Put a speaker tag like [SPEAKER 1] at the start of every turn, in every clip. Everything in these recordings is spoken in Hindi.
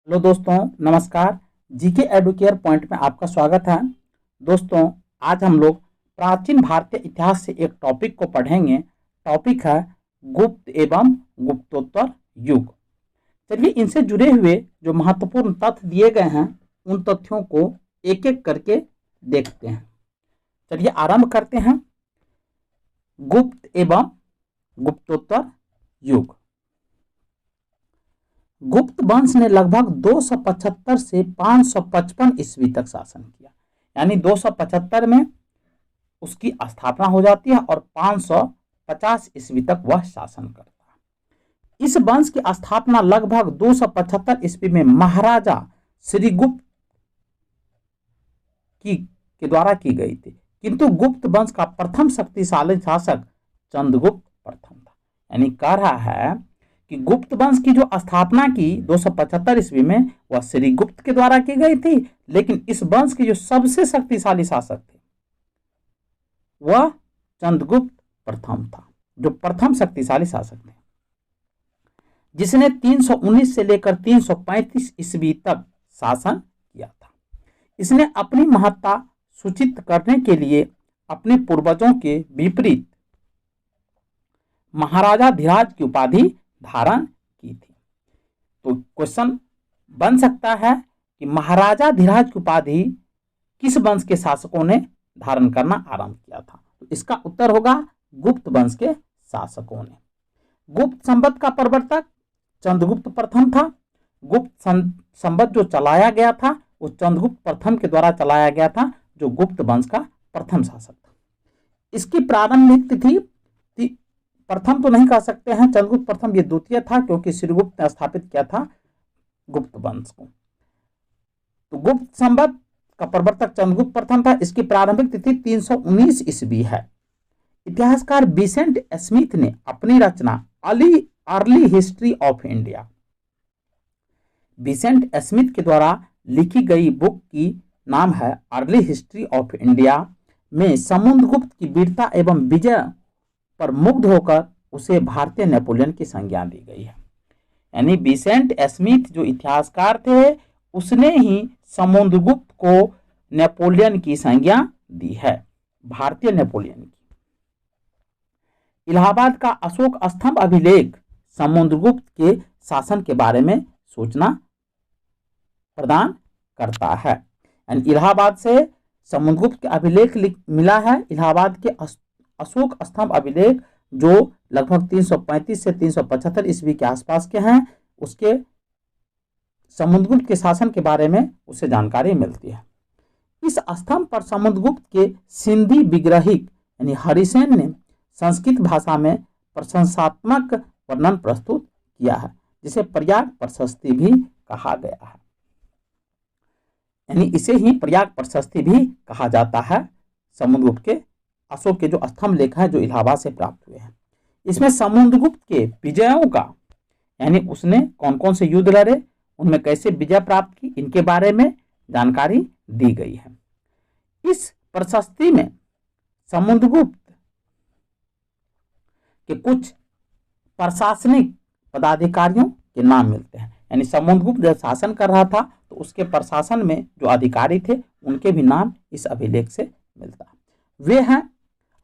[SPEAKER 1] हेलो दोस्तों, नमस्कार। जीके एडुकेयर पॉइंट में आपका स्वागत है। दोस्तों, आज हम लोग प्राचीन भारतीय इतिहास से एक टॉपिक को पढ़ेंगे। टॉपिक है गुप्त एवं गुप्तोत्तर युग। चलिए, इनसे जुड़े हुए जो महत्वपूर्ण तथ्य दिए गए हैं उन तथ्यों को एक एक करके देखते हैं। चलिए आरंभ करते हैं। गुप्त एवं गुप्तोत्तर युग। गुप्त वंश ने लगभग 275 से 555 ईस्वी तक शासन किया। यानी 275 में उसकी स्थापना हो जाती है और 550 ईस्वी तक वह शासन करता है। इस वंश की स्थापना लगभग 275 ईस्वी में महाराजा श्रीगुप्त के द्वारा की गई थी, किंतु गुप्त वंश का प्रथम शक्तिशाली शासक चंद्रगुप्त प्रथम था। यानी कह रहा है कि गुप्त वंश की जो स्थापना की 275 ईस्वी में वह श्रीगुप्त के द्वारा की गई थी, लेकिन इस वंश के जो सबसे शक्तिशाली शासक थे वह चंद्रगुप्त प्रथम था, जो प्रथम शक्तिशाली शासक थे, जिसने 319 से लेकर 335 ईस्वी तक शासन किया था। इसने अपनी महत्ता सूचित करने के लिए अपने पूर्वजों के विपरीत महाराजा धीराज की उपाधि धारण की थी। तो क्वेश्चन बन सकता है कि महाराजा धीराज की उपाधि किस वंश के शासकों ने धारण करना आरंभ किया था? तो इसका उत्तर होगा गुप्त वंश के शासकों ने। गुप्त संवत का प्रवर्तक चंद्रगुप्त प्रथम था। गुप्त संवत जो चलाया गया था वो चंद्रगुप्त प्रथम के द्वारा चलाया गया था, जो गुप्त वंश का प्रथम शासक था। इसकी प्रारंभिक तिथि प्रथम तो नहीं कह सकते हैं, चंद्रगुप्त प्रथम ये द्वितीय था, क्योंकि श्रीगुप्त ने स्थापित किया था गुप्त वंश को। तो गुप्त संवत का प्रवर्तक चंद्रगुप्त प्रथम था। इसकी प्रारंभिक तिथि 319 ईस्वी है। इतिहासकार विसेंट स्मिथ ने अपनी रचना early history of India, Vincent Smith के द्वारा लिखी गई बुक की नाम है अर्ली हिस्ट्री ऑफ इंडिया, में समुद्रगुप्त की वीरता एवं विजय पर मुग्ध होकर उसे भारतीय नेपोलियन की संज्ञा दी गई है। यानी विसेंट स्मिथ जो इतिहासकार थे उसने ही समुद्रगुप्त को नेपोलियन की संज्ञा दी है, भारतीय नेपोलियन की। इलाहाबाद का अशोक स्तंभ अभिलेख समुद्रगुप्त के शासन के बारे में सूचना प्रदान करता है। यानी इलाहाबाद से समुद्रगुप्त के अभिलेख मिला है। इलाहाबाद के अशोक स्तंभ अभिलेख जो लगभग 335 से 375 ईस्वी के आसपास के हैं, उसके समुद्रगुप्त के शासन के बारे में उसे जानकारी मिलती है। इस स्तंभ पर समुद्रगुप्त के सिंधी विग्रहिक यानी हरिसेन ने संस्कृत भाषा में प्रशंसात्मक वर्णन प्रस्तुत किया है, जिसे प्रयाग प्रशस्ति भी कहा गया है। यानी इसे ही प्रयाग प्रशस्ति भी कहा जाता है। समुद्रगुप्त के अशोक के जो स्तंभ लेख है जो इलाहाबाद से प्राप्त हुए हैं, इसमें समुद्रगुप्त के विजयों का, यानी उसने कौन कौन से युद्ध लड़े, उनमें कैसे विजय प्राप्त की, इनके बारे में जानकारी दी गई है। इस प्रशस्ति में समुद्रगुप्त के कुछ प्रशासनिक पदाधिकारियों के नाम मिलते हैं। यानी समुद्रगुप्त जब शासन कर रहा था तो उसके प्रशासन में जो अधिकारी थे उनके भी नाम इस अभिलेख से मिलता है। वे हैं,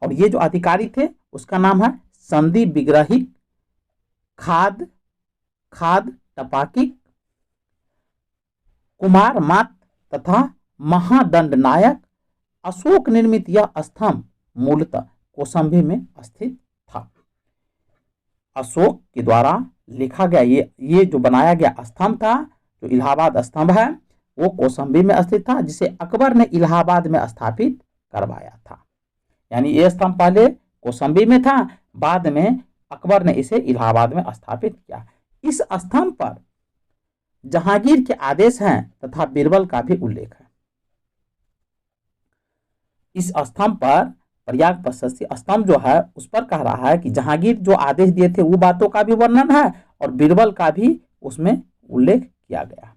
[SPEAKER 1] और ये जो अधिकारी थे उसका नाम है संधि विग्रहिक, खाद टपाकिक, कुमार मात तथा महादंड नायक। अशोक निर्मित यह स्तंभ मूलतः कौशाम्बी में स्थित था। अशोक के द्वारा लिखा गया ये जो बनाया गया स्तंभ था, जो इलाहाबाद स्तंभ है, वो कौशाम्बी में स्थित था, जिसे अकबर ने इलाहाबाद में स्थापित करवाया था। यानी ये स्तंभ पहले कौशाम्बी में था, बाद में अकबर ने इसे इलाहाबाद में स्थापित किया। इस स्तंभ पर जहांगीर के आदेश हैं तथा बीरबल का भी उल्लेख है। इस स्तंभ पर प्रयाग प्रशस्ति स्तंभ जो है उस पर कह रहा है कि जहांगीर जो आदेश दिए थे वो बातों का भी वर्णन है और बीरबल का भी उसमें उल्लेख किया गया है।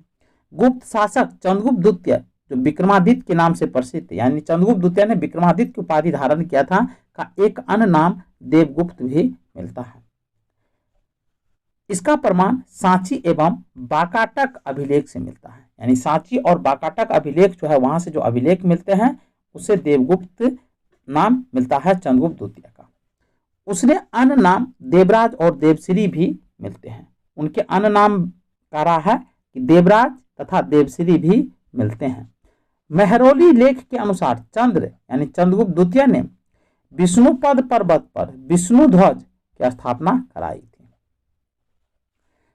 [SPEAKER 1] गुप्त शासक चंद्रगुप्त द्वितीय जो विक्रमादित्य के नाम से प्रसिद्ध, यानी चंद्रगुप्त द्वितीय ने विक्रमादित्य की उपाधि धारण किया था, का एक अन्य नाम देवगुप्त भी मिलता है। इसका प्रमाण सांची एवं वाकाटक अभिलेख से मिलता है। यानी सांची और वाकाटक अभिलेख जो है वहां से जो अभिलेख मिलते हैं उससे देवगुप्त नाम मिलता है चंद्रगुप्त द्वितीय का। उसने अन्य नाम देवराज और देवश्री भी मिलते हैं। उनके अन्य नाम कह रहा है कि देवराज तथा देवश्री भी मिलते हैं। मेहरौली लेख के अनुसार चंद्र यानी चंद्रगुप्त द्वितीय ने विष्णुपद पर्वत पर विष्णु ध्वज की स्थापना कराई थी।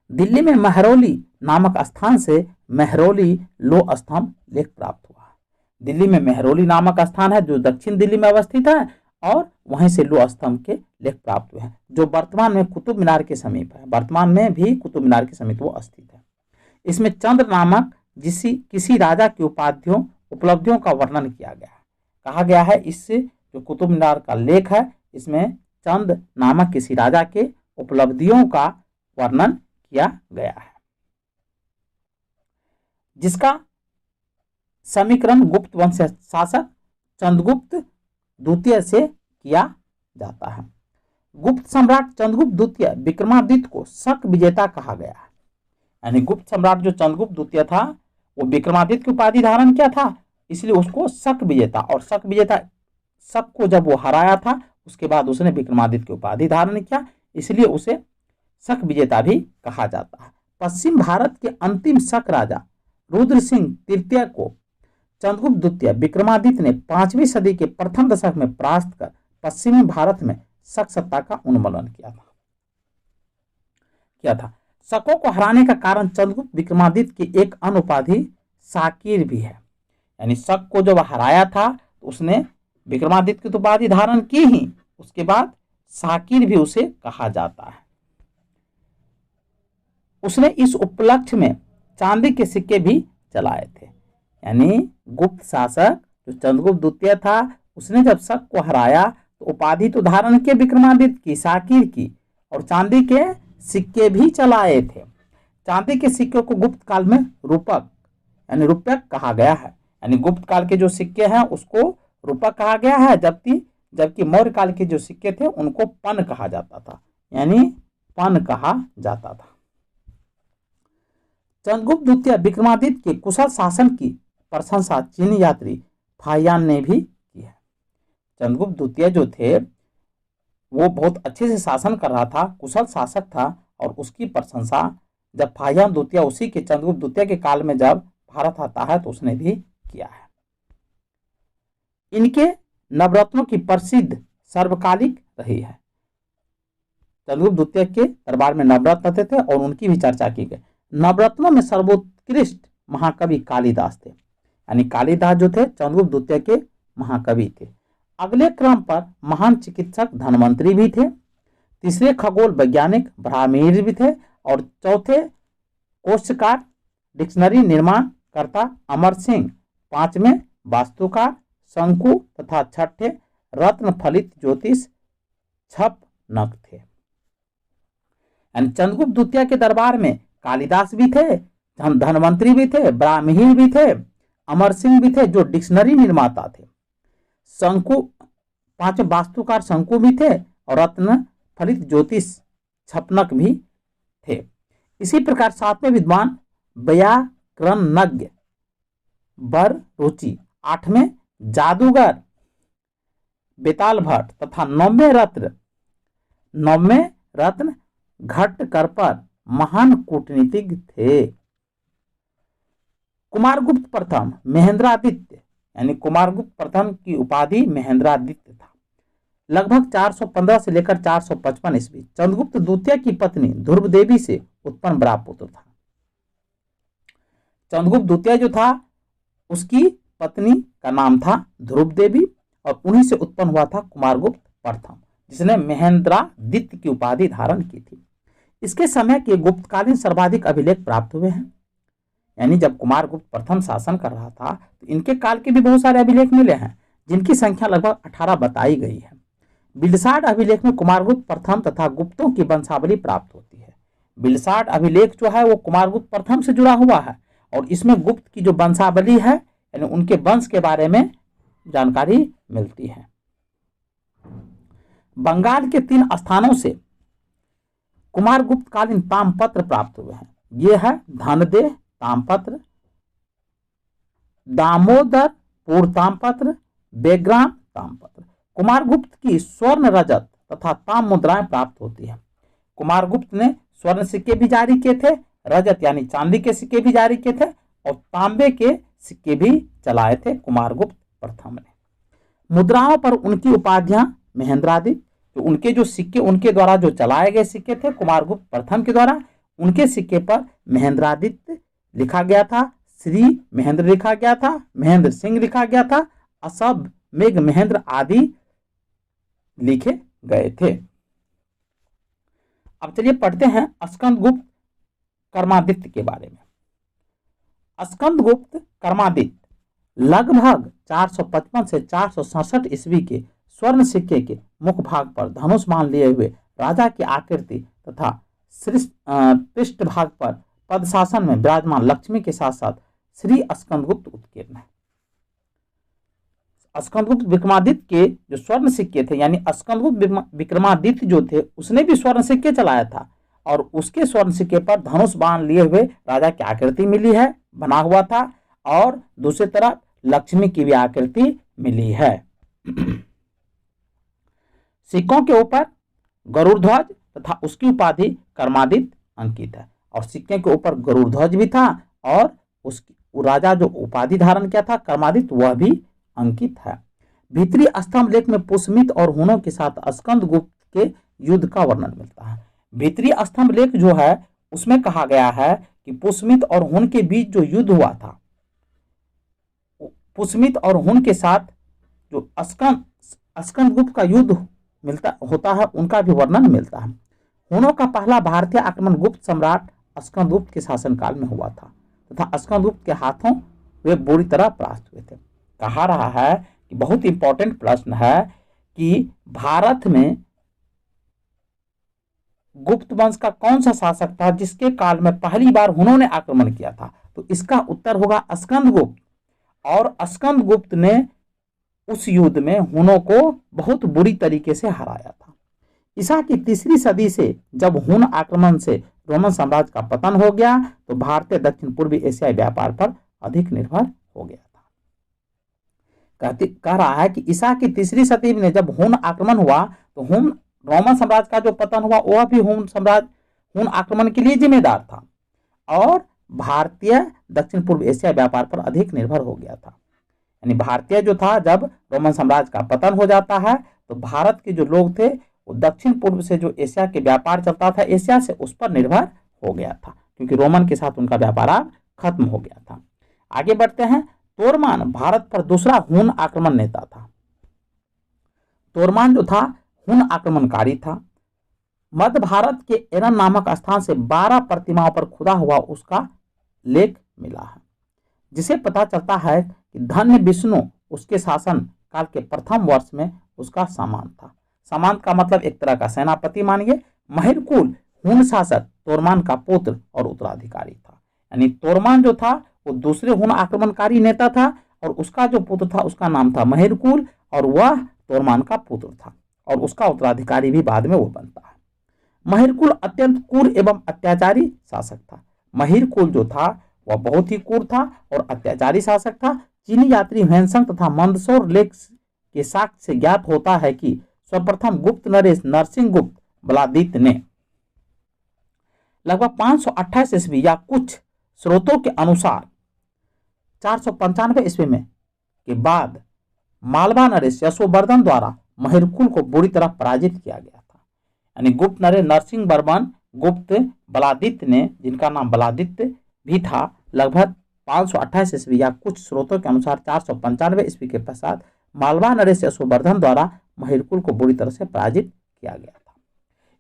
[SPEAKER 1] दिल्ली में मेहरौली नामक स्थान से मेहरौली लोह स्तंभ लेख प्राप्त हुआ। दिल्ली में मेहरौली नामक स्थान है जो दक्षिण दिल्ली में अवस्थित है और वहीं से लोह स्तंभ के लेख प्राप्त हुए हैं जो वर्तमान में कुतुब मीनार के समीप है। वर्तमान में भी कुतुब मीनार के समीप वो स्थित है। इसमें चंद्र नामक किसी राजा की उपलब्धियों का वर्णन किया गया है। कहा गया है इस जो कुतुब मीनार का लेख है इसमें चंद नामक किसी राजा के उपलब्धियों का वर्णन किया गया है, जिसका समीकरण गुप्त वंश शासक चंद्रगुप्त द्वितीय से किया जाता है। गुप्त सम्राट चंद्रगुप्त द्वितीय विक्रमादित्य को शक विजेता कहा गया है। यानी गुप्त सम्राट जो चंद्रगुप्त द्वितीय था वो विक्रमादित्य की उपाधि धारण किया था, इसलिए उसको शक विजेता, और शक विजेता शक को जब वो हराया था उसके बाद उसने विक्रमादित्य की उपाधि धारण किया, इसलिए उसे शक विजेता भी कहा जाता है। पश्चिम भारत के अंतिम शक राजा रुद्र सिंह तृतीय को चंद्रगुप्त द्वितीय विक्रमादित्य ने 5वीं सदी के प्रथम दशक में परास्त कर पश्चिमी भारत में शक सत्ता का उन्मूलन किया था। शकों को हराने का कारण चंद्रगुप्त विक्रमादित्य की एक अन्य उपाधि साकिर भी है। यानी शक को जब हराया था तो उसने विक्रमादित्य की तो उपाधि धारण की ही, उसके बाद साकिर भी उसे कहा जाता है। उसने इस उपलक्ष्य में चांदी के सिक्के भी चलाए थे। यानी गुप्त शासक जो चंद्रगुप्त द्वितीय था उसने जब शक को हराया तो उपाधि तो धारण के विक्रमादित्य की, साकिर की, और चांदी के सिक्के भी चलाए थे। चांदी के सिक्के को गुप्त काल में रूपक यानी रुपयक कहा गया है। यानी गुप्त काल के जो सिक्के हैं उसको रूपक कहा गया है, जबकि मौर्य काल के जो सिक्के थे उनको पन कहा जाता था। यानी पन कहा जाता था। चंद्रगुप्त द्वितीय विक्रमादित्य के कुशल शासन की प्रशंसा चीनी यात्री फाहियान ने भी की है। चंद्रगुप्त द्वितीय जो थे वो बहुत अच्छे से शासन कर रहा था, कुशल शासक था, और उसकी प्रशंसा जब फाहियान द्वितीय उसी के चंद्रगुप्त द्वितीय के काल में जब भारत आता है तो उसने भी किया है। इनके नवरत्नों की प्रसिद्ध सर्वकालिक रही है। चंद्रगुप्त द्वितीय के दरबार में नवरत्न थे और उनकी भी चर्चा की गई। नवरत्नों में सर्वोत्कृष्ट महाकवि कालिदास थे। यानी कालिदास जो थे चंद्रगुप्त द्वितीय के महाकवि थे। अगले क्रम पर महान चिकित्सक धन्वंतरी भी थे। तीसरे खगोल वैज्ञानिक ब्राह्मीर भी थे और चौथे कोशकार डिक्शनरी निर्माण करता अमर सिंह, पांचवें वास्तुकार शंकु तथा छठे रत्न फलित ज्योतिष छपनक थे। यानी चंद्रगुप्त द्वितीय के दरबार में कालिदास भी थे, धन्वंतरी भी थे, ब्राह्मीर भी थे, अमर सिंह भी थे जो डिक्शनरी निर्माता थे, शंकु पांचवें वास्तुकार शंकु भी थे और रत्न फलित ज्योतिष छपनक भी थे। इसी प्रकार सातवें विद्वान व्याकरणज्ञ बर रुचि, आठवें जादूगर बेताल भट्ट तथा नौवें रत्न घटकरपर महान कूटनीतिज्ञ थे। कुमारगुप्त प्रथम महेंद्रादित्य, यानी कुमारगुप्त प्रथम की उपाधि महेंद्रादित्य था। लगभग 415 से लेकर 455 ईस्वी चंद्रगुप्त द्वितीय की पत्नी ध्रुव देवी से उत्पन्न बड़ा पुत्र था। चंद्रगुप्त द्वितीय जो था उसकी पत्नी का नाम था ध्रुव देवी और उन्हीं से उत्पन्न हुआ था कुमारगुप्त प्रथम, जिसने महेंद्रादित्य की उपाधि धारण की थी। इसके समय के गुप्तकालीन सर्वाधिक अभिलेख प्राप्त हुए हैं। यानी जब कुमारगुप्त प्रथम शासन कर रहा था तो इनके काल के भी बहुत सारे अभिलेख मिले हैं, जिनकी संख्या लगभग 18 बताई गई है। बिलसाड अभिलेख में कुमारगुप्त प्रथम तथा गुप्तों की वंशावली प्राप्त होती है। बिलसाड अभिलेख जो है वो कुमारगुप्त प्रथम से जुड़ा हुआ है और इसमें गुप्त की जो वंशावली है यानी उनके वंश के बारे में जानकारी मिलती है। बंगाल के 3 स्थानों से कुमारगुप्त कालीन ताम्रपत्र प्राप्त हुए हैं। ये है धनदेह ताम्रपत्र, दामोदर पूर्व ताम्रपत्र, बेग्राम ताम्रपत्र। कुमारगुप्त की स्वर्ण, रजत तथा ताम्र मुद्राएं प्राप्त होती है। कुमारगुप्त ने स्वर्ण सिक्के भी जारी किए थे, रजत यानी चांदी के सिक्के भी जारी किए थे और तांबे के सिक्के भी चलाए थे कुमारगुप्त प्रथम ने। मुद्राओं पर उनकी उपाधियां महेंद्रादित्य, तो उनके जो सिक्के उनके द्वारा जो चलाए गए सिक्के थे कुमारगुप्त प्रथम के द्वारा, उनके सिक्के पर महेंद्रादित्य लिखा गया था, श्री महेंद्र लिखा गया था, महेंद्र सिंह लिखा गया था, असभ मेघ महेंद्र आदि लिखे गए थे। अब चलिए पढ़ते हैं स्कंदगुप्त कर्मादित्य के बारे में। स्कंदगुप्त कर्मादित्य लगभग 455 से 467 ईस्वी के स्वर्ण सिक्के के मुख भाग पर धनुष बाण लिए हुए राजा की आकृति तथा पृष्ठ भाग पर पदशासन में विराजमान लक्ष्मी के साथ साथ श्री स्कंदगुप्त उत्कीर्ण है। स्कंदगुप्त विक्रमादित्य के जो स्वर्ण सिक्के थे, यानी स्कंदगुप्त विक्रमादित्य जो थे उसने भी स्वर्ण सिक्के चलाया था और उसके स्वर्ण सिक्के पर धनुष बाण लिए हुए राजा की आकृति मिली है, बना हुआ था, और दूसरी तरफ लक्ष्मी की भी आकृति मिली है। सिक्कों के ऊपर गरुड़ ध्वज तथा उसकी उपाधि कर्मादित्य अंकित है, और सिक्के के ऊपर गरुड़ ध्वज भी था और उसकी राजा जो उपाधि धारण किया था कर्मादित्य वह भी अंकित है। भीतरी स्तंभ लेख में पुष्मित और हुनों के साथ स्कंदगुप्त के युद्ध का वर्णन मिलता है। भीतरी स्तंभ लेख जो है उसमें कहा गया है कि पुष्मित और हुन के बीच जो युद्ध हुआ था, पुष्मित और हुन के साथ जो स्कंदगुप्त का युद्ध होता है उनका भी वर्णन मिलता है। हुनों का पहला भारतीय आक्रमण गुप्त सम्राट स्कंदगुप्त के शासनकाल में हुआ था तथा स्कंदगुप्त के हाथों वे बुरी तरह परास्त हुए थे। कहा रहा है कि बहुत इंपॉर्टेंट प्रश्न है कि भारत में गुप्त वंश का कौन सा शासक था जिसके काल में पहली बार हुनों ने आक्रमण किया था, तो इसका उत्तर होगा स्कंदगुप्त। और स्कंदगुप्त ने उस युद्ध में हुनों को बहुत बुरी तरीके से हराया था। ईसा की 3री सदी से जब हुन आक्रमण से रोमन साम्राज्य का पतन हो गया तो भारतीय दक्षिण पूर्वी एशियाई व्यापार पर अधिक निर्भर हो गया था। कह रहा है कि ईसा की 3री सदी में जब हुन आक्रमण हुआ तो हुन रोमन साम्राज्य का जो पतन हुआ वह भी हुन आक्रमण के लिए जिम्मेदार था और भारतीय दक्षिण पूर्व एशिया व्यापार पर अधिक निर्भर हो गया था। यानी भारतीय जो था, जब रोमन साम्राज्य का पतन हो जाता है तो भारत के जो लोग थे वो दक्षिण पूर्व से जो एशिया के व्यापार चलता था एशिया से, उस पर निर्भर हो गया था क्योंकि रोमन के साथ उनका व्यापार अब खत्म हो गया था। आगे बढ़ते हैं। तोरमान भारत पर दूसरा हुन आक्रमण नेता था। तोरमान जो था हुन आक्रमणकारी था। मध्य भारत के एरन नामक स्थान से 12 प्रतिमाओं पर खुदा हुआ उसका लेख मिला है, जिसे पता चलता है कि धन्य विष्णु उसके शासन काल के प्रथम वर्ष में उसका सामान था। सामान का मतलब एक तरह का सेनापति मानिए। महिरकुल हुन शासक तोरमान का पुत्र और उत्तराधिकारी था। यानी तोरमान जो था वो दूसरे हुन आक्रमणकारी नेता था और उसका जो पुत्र था उसका नाम था महिरकुल और वह तोरमान का पुत्र था और उसका उत्तराधिकारी भी बाद में वो बनता है। महिरकुल अत्यंत क्रूर एवं अत्याचारी शासक था। महिरकुल जो था वह बहुत ही क्रूर था और अत्याचारी शासक था। चीनी यात्री ह्वेनसंग तथा मंदसौर लेख के साक्ष्य से ज्ञात होता है कि सर्वप्रथम गुप्त नरेश नरसिंह गुप्त बलादित्य ने लगभग 528 ईस्वी या कुछ स्रोतों के अनुसार 495 ईस्वी में के बाद मालवा नरेश यशोवर्धन द्वारा महिरकुल को बुरी तरह पराजित किया गया था। यानी गुप्त नरेश नरसिंह वर्मन गुप्त बलादित्य ने, जिनका नाम बलादित्य भी था, लगभग 528 ईस्वी या कुछ स्रोतों के अनुसार 495 ईस्वी के पश्चात मालवा नरेश यशोवर्धन द्वारा महिरकुल को बुरी तरह से पराजित किया गया था।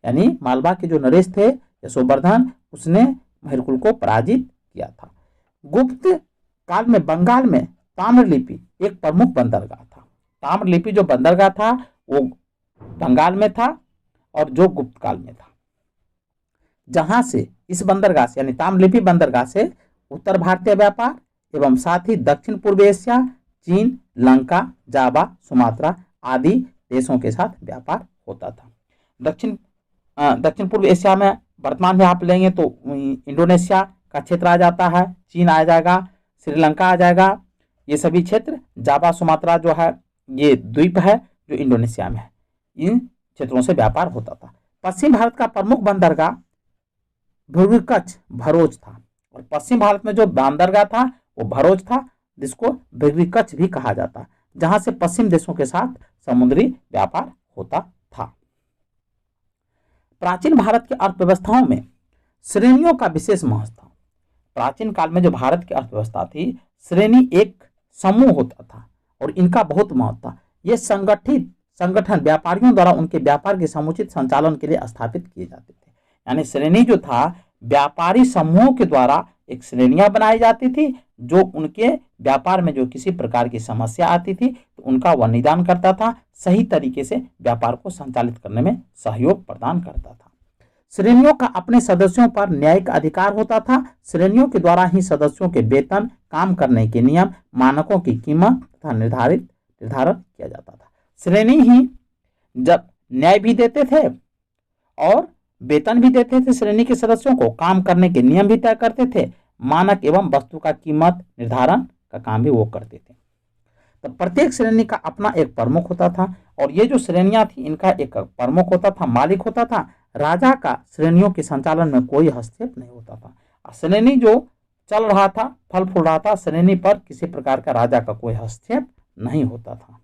[SPEAKER 1] यानी मालवा के जो नरेश थे यशोवर्धन, उसने महिरकुल को पराजित किया था। गुप्त काल में बंगाल में ताम्रलिपि एक प्रमुख बंदरगाह था। ताम्रलिपि जो बंदरगाह था वो बंगाल में था और जो गुप्त काल में था, जहां से इस बंदरगाह से यानी ताम्रलिपि बंदरगाह से उत्तर भारतीय व्यापार एवं साथ ही दक्षिण पूर्व एशिया, चीन, लंका, जावा, सुमात्रा आदि देशों के साथ व्यापार होता था। दक्षिण दक्षिण पूर्व एशिया में वर्तमान में आप लेंगे तो इंडोनेशिया का क्षेत्र आ जाता है, चीन आ जाएगा, श्रीलंका आ जाएगा। ये सभी क्षेत्र, जावा सुमात्रा जो है ये द्वीप है जो इंडोनेशिया में है, इन क्षेत्रों से व्यापार होता था। पश्चिम भारत का प्रमुख बंदरगाह भृगुकच्छ भरोच था, और पश्चिम भारत में जो बंदरगाह था वो भरोच था, जिसको भृगुकच्छ भी कहा जाता, जहां से पश्चिम देशों के साथ समुद्री व्यापार होता था। प्राचीन भारत की अर्थव्यवस्थाओं में श्रेणियों का विशेष महत्व था। प्राचीन काल में जो भारत की अर्थव्यवस्था थी, श्रेणी एक समूह होता था और इनका बहुत महत्व था। ये संगठन व्यापारियों द्वारा उनके व्यापार के समुचित संचालन के लिए स्थापित किए जाते थे। यानी श्रेणी जो था, व्यापारी समूहों के द्वारा एक श्रेणियां बनाई जाती थी, जो उनके व्यापार में जो किसी प्रकार की समस्या आती थी तो उनका वह निदान करता था, सही तरीके से व्यापार को संचालित करने में सहयोग प्रदान करता था। श्रेणियों का अपने सदस्यों पर न्यायिक अधिकार होता था। श्रेणियों के द्वारा ही सदस्यों के वेतन, काम करने के नियम, मानकों की कीमत तथा निर्धारण किया जाता था। श्रेणी ही जब न्याय भी देते थे और वेतन भी देते थे श्रेणी के सदस्यों को, काम करने के नियम भी तय करते थे, मानक एवं वस्तु का कीमत निर्धारण का काम भी वो करते थे। तो प्रत्येक श्रेणी का अपना एक प्रमुख होता था, और ये जो श्रेणियां थी इनका एक प्रमुख होता था, मालिक होता था। राजा का श्रेणियों के संचालन में कोई हस्तक्षेप नहीं होता था। श्रेणी जो चल रहा था, फल फूल रहा था, श्रेणी पर किसी प्रकार का राजा का कोई हस्तक्षेप नहीं होता था।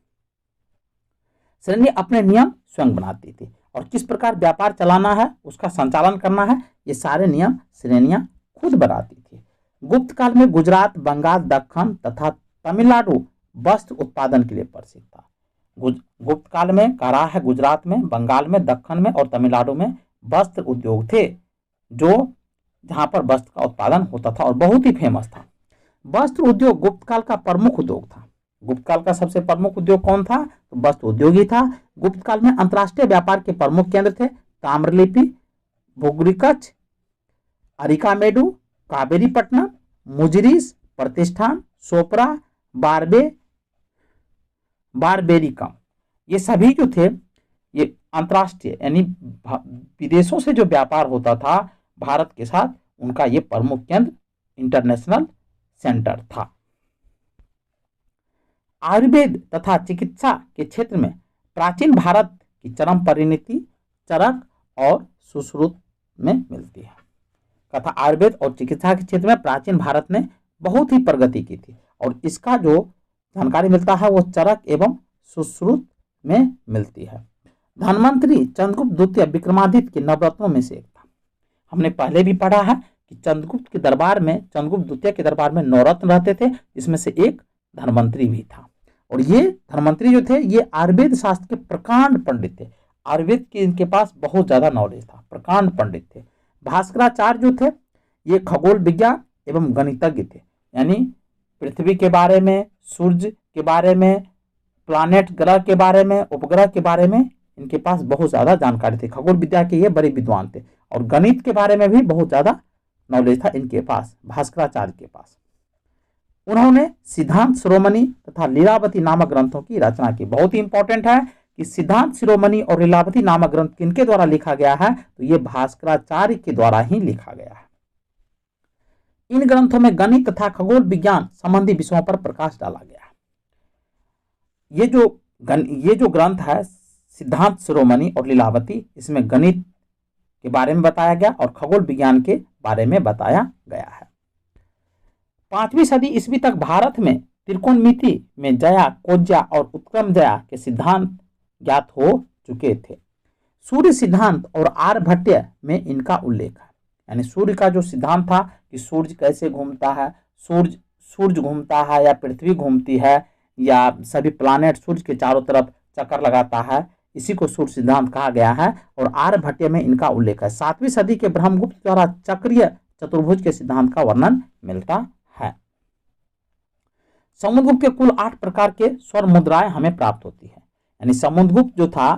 [SPEAKER 1] श्रेणी अपने नियम स्वयं बनाती थी, और किस प्रकार व्यापार चलाना है, उसका संचालन करना है, ये सारे नियम श्रेणियां खुद बनाती थी। गुप्त काल में गुजरात, बंगाल, दक्कन तथा तमिलनाडु वस्त्र उत्पादन के लिए प्रसिद्ध था। गुप्त काल में कह रहा है, गुजरात में, बंगाल में, दक्कन में और तमिलनाडु में वस्त्र उद्योग थे, जो जहां पर वस्त्र का उत्पादन होता था और बहुत ही फेमस था। वस्त्र उद्योग गुप्त काल का प्रमुख उद्योग था। गुप्त काल का सबसे प्रमुख उद्योग कौन था? तो वस्त्र उद्योग ही था। गुप्त काल में अंतर्राष्ट्रीय व्यापार के प्रमुख केंद्र थे ताम्रलिप्ति, भृगुकच्छ, अरिकामेडु, कावेरीपट्टनम, मुजिरिस, प्रतिष्ठान, सोपरा, बारबेरिकम। ये सभी जो थे ये अंतर्राष्ट्रीय यानी विदेशों से जो व्यापार होता था भारत के साथ, उनका ये प्रमुख केंद्र, इंटरनेशनल सेंटर था। आयुर्वेद तथा चिकित्सा के क्षेत्र में प्राचीन भारत की चरम परिणति चरक और सुश्रुत में मिलती है। तथा आयुर्वेद और चिकित्सा के क्षेत्र में प्राचीन भारत ने बहुत ही प्रगति की थी, और इसका जो जानकारी मिलता है वो चरक एवं सुश्रुत में मिलती है। धन्वंतरी चंद्रगुप्त द्वितीय विक्रमादित्य के नवरत्नों में से एक था। हमने पहले भी पढ़ा है कि चंद्रगुप्त के दरबार में, चंद्रगुप्त द्वितीय के दरबार में 9 रत्न रहते थे, जिसमें से एक धन्वंतरी भी था। और ये धन्वंतरी जो थे ये आयुर्वेद शास्त्र के प्रकांड पंडित थे। आयुर्वेद के इनके पास बहुत ज्यादा नॉलेज था, प्रकांड पंडित थे। भास्कराचार्य जो थे ये खगोल विज्ञान एवं गणितज्ञ थे, यानी पृथ्वी के बारे में, सूर्य के बारे में, प्लानेट ग्रह के बारे में, उपग्रह के बारे में इनके पास बहुत ज्यादा जानकारी थी। खगोल विद्या के ये बड़े विद्वान थे, और गणित के बारे में भी बहुत ज्यादा नॉलेज था इनके पास, भास्कराचार्य के पास। उन्होंने सिद्धांत शिरोमणि तथा लीलावती नामक ग्रंथों की रचना की। बहुत ही इंपॉर्टेंट है कि सिद्धांत शिरोमणि और लीलावती नामक ग्रंथ किनके द्वारा लिखा गया है? तो ये भास्कराचार्य के द्वारा ही लिखा गया है। इन ग्रंथों में गणित तथा खगोल विज्ञान संबंधी विषयों पर प्रकाश डाला गया है। ये जो ग्रंथ है सिद्धांत शिरोमणि और लीलावती, इसमें गणित के बारे में बताया गया और खगोल विज्ञान के बारे में बताया गया है। 5वीं सदी ईस्वी तक भारत में त्रिकोणमिति में जया, कोज्या और उत्क्रमजया के सिद्धांत ज्ञात हो चुके थे। सूर्य सिद्धांत और आर्यभट्ट में इनका उल्लेख है। यानी सूर्य का जो सिद्धांत था कि सूर्य कैसे घूमता है, सूर्य घूमता है या पृथ्वी घूमती है, या सभी प्लानेट सूर्य के चारों तरफ चक्कर लगाता है, इसी को सूर्य सिद्धांत कहा गया है। और आर्यभट्ट में इनका उल्लेख है। 7वीं सदी के ब्रह्मगुप्त द्वारा चक्रीय चतुर्भुज के सिद्धांत का वर्णन मिलता है। समुद्रगुप्त के कुल 8 प्रकार के स्वर मुद्राएं हमें प्राप्त होती है। यानी समुद्रगुप्त जो था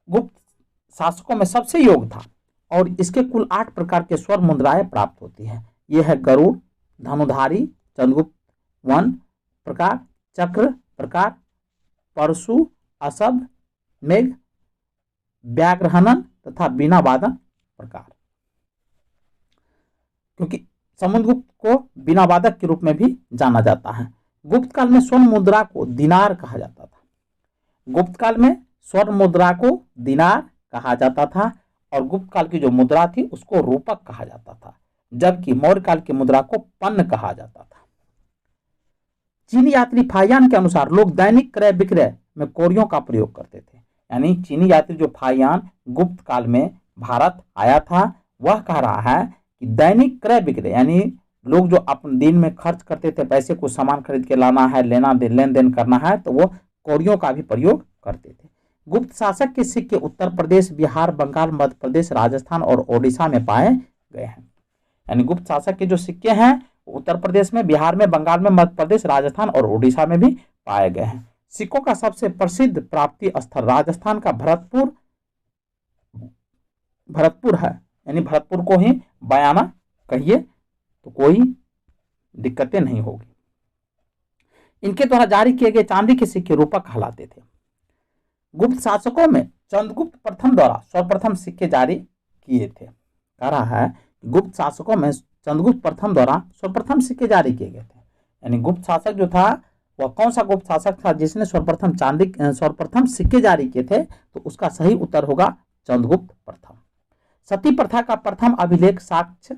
[SPEAKER 1] गुप्त शासकों में सबसे योग्य था, और इसके कुल 8 प्रकार के स्वर मुद्राएं प्राप्त होती है। यह है गरुड़, धनुधारी, चंद्रगुप्त वन प्रकार, चक्र प्रकार, परशु, असभ, मेघ, व्याघ्रहनन तथा बीना वादन प्रकार, क्योंकि समुद्रगुप्त को बीना वादक के रूप में भी जाना जाता है। गुप्त काल में स्वर्ण मुद्रा को दिनार कहा जाता था। गुप्त काल में स्वर्ण मुद्रा को दिनार कहा जाता था और गुप्त काल की जो मुद्रा थी उसको रूपक कहा जाता था, जबकि मौर्य काल की मुद्रा को पन्न कहा जाता था। चीनी यात्री फाहियान के अनुसार लोग दैनिक क्रय विक्रय में कौड़ियों का प्रयोग करते थे। यानी चीनी यात्री जो फाहियान गुप्त काल में भारत आया था, वह कह रहा है कि दैनिक क्रय विक्रय यानी लोग जो अपने दिन में खर्च करते थे, पैसे को सामान खरीद के लाना है, लेन देन करना है, तो वो कौड़ियों का भी प्रयोग करते थे। गुप्त शासक के सिक्के उत्तर प्रदेश, बिहार, बंगाल, मध्य प्रदेश, राजस्थान और ओडिशा में पाए गए हैं। यानी गुप्त शासक के जो सिक्के हैं उत्तर प्रदेश में, बिहार में, बंगाल में, मध्य प्रदेश, राजस्थान और ओडिशा में भी पाए गए हैं। सिक्कों का सबसे प्रसिद्ध प्राप्ति स्थल राजस्थान का भरतपुर है। यानी भरतपुर को ही बयाना कहिए तो कोई दिक्कतें नहीं होगी। इनके द्वारा जारी किए गए चांदी के सिक्के रूपक कहलाते थे। गुप्त शासकों में चंद्रगुप्त प्रथम द्वारा सर्वप्रथम सिक्के जारी किए थे। कह रहा है गुप्त शासकों में चंद्रगुप्त प्रथम द्वारा सर्वप्रथम सिक्के जारी किए गए थे। यानी गुप्त शासक जो था वह कौन सा गुप्त शासक था जिसने सर्वप्रथम सिक्के जारी किए थे, तो उसका सही उत्तर होगा चंद्रगुप्त प्रथम। सती प्रथा का प्रथम अभिलेख साक्ष्य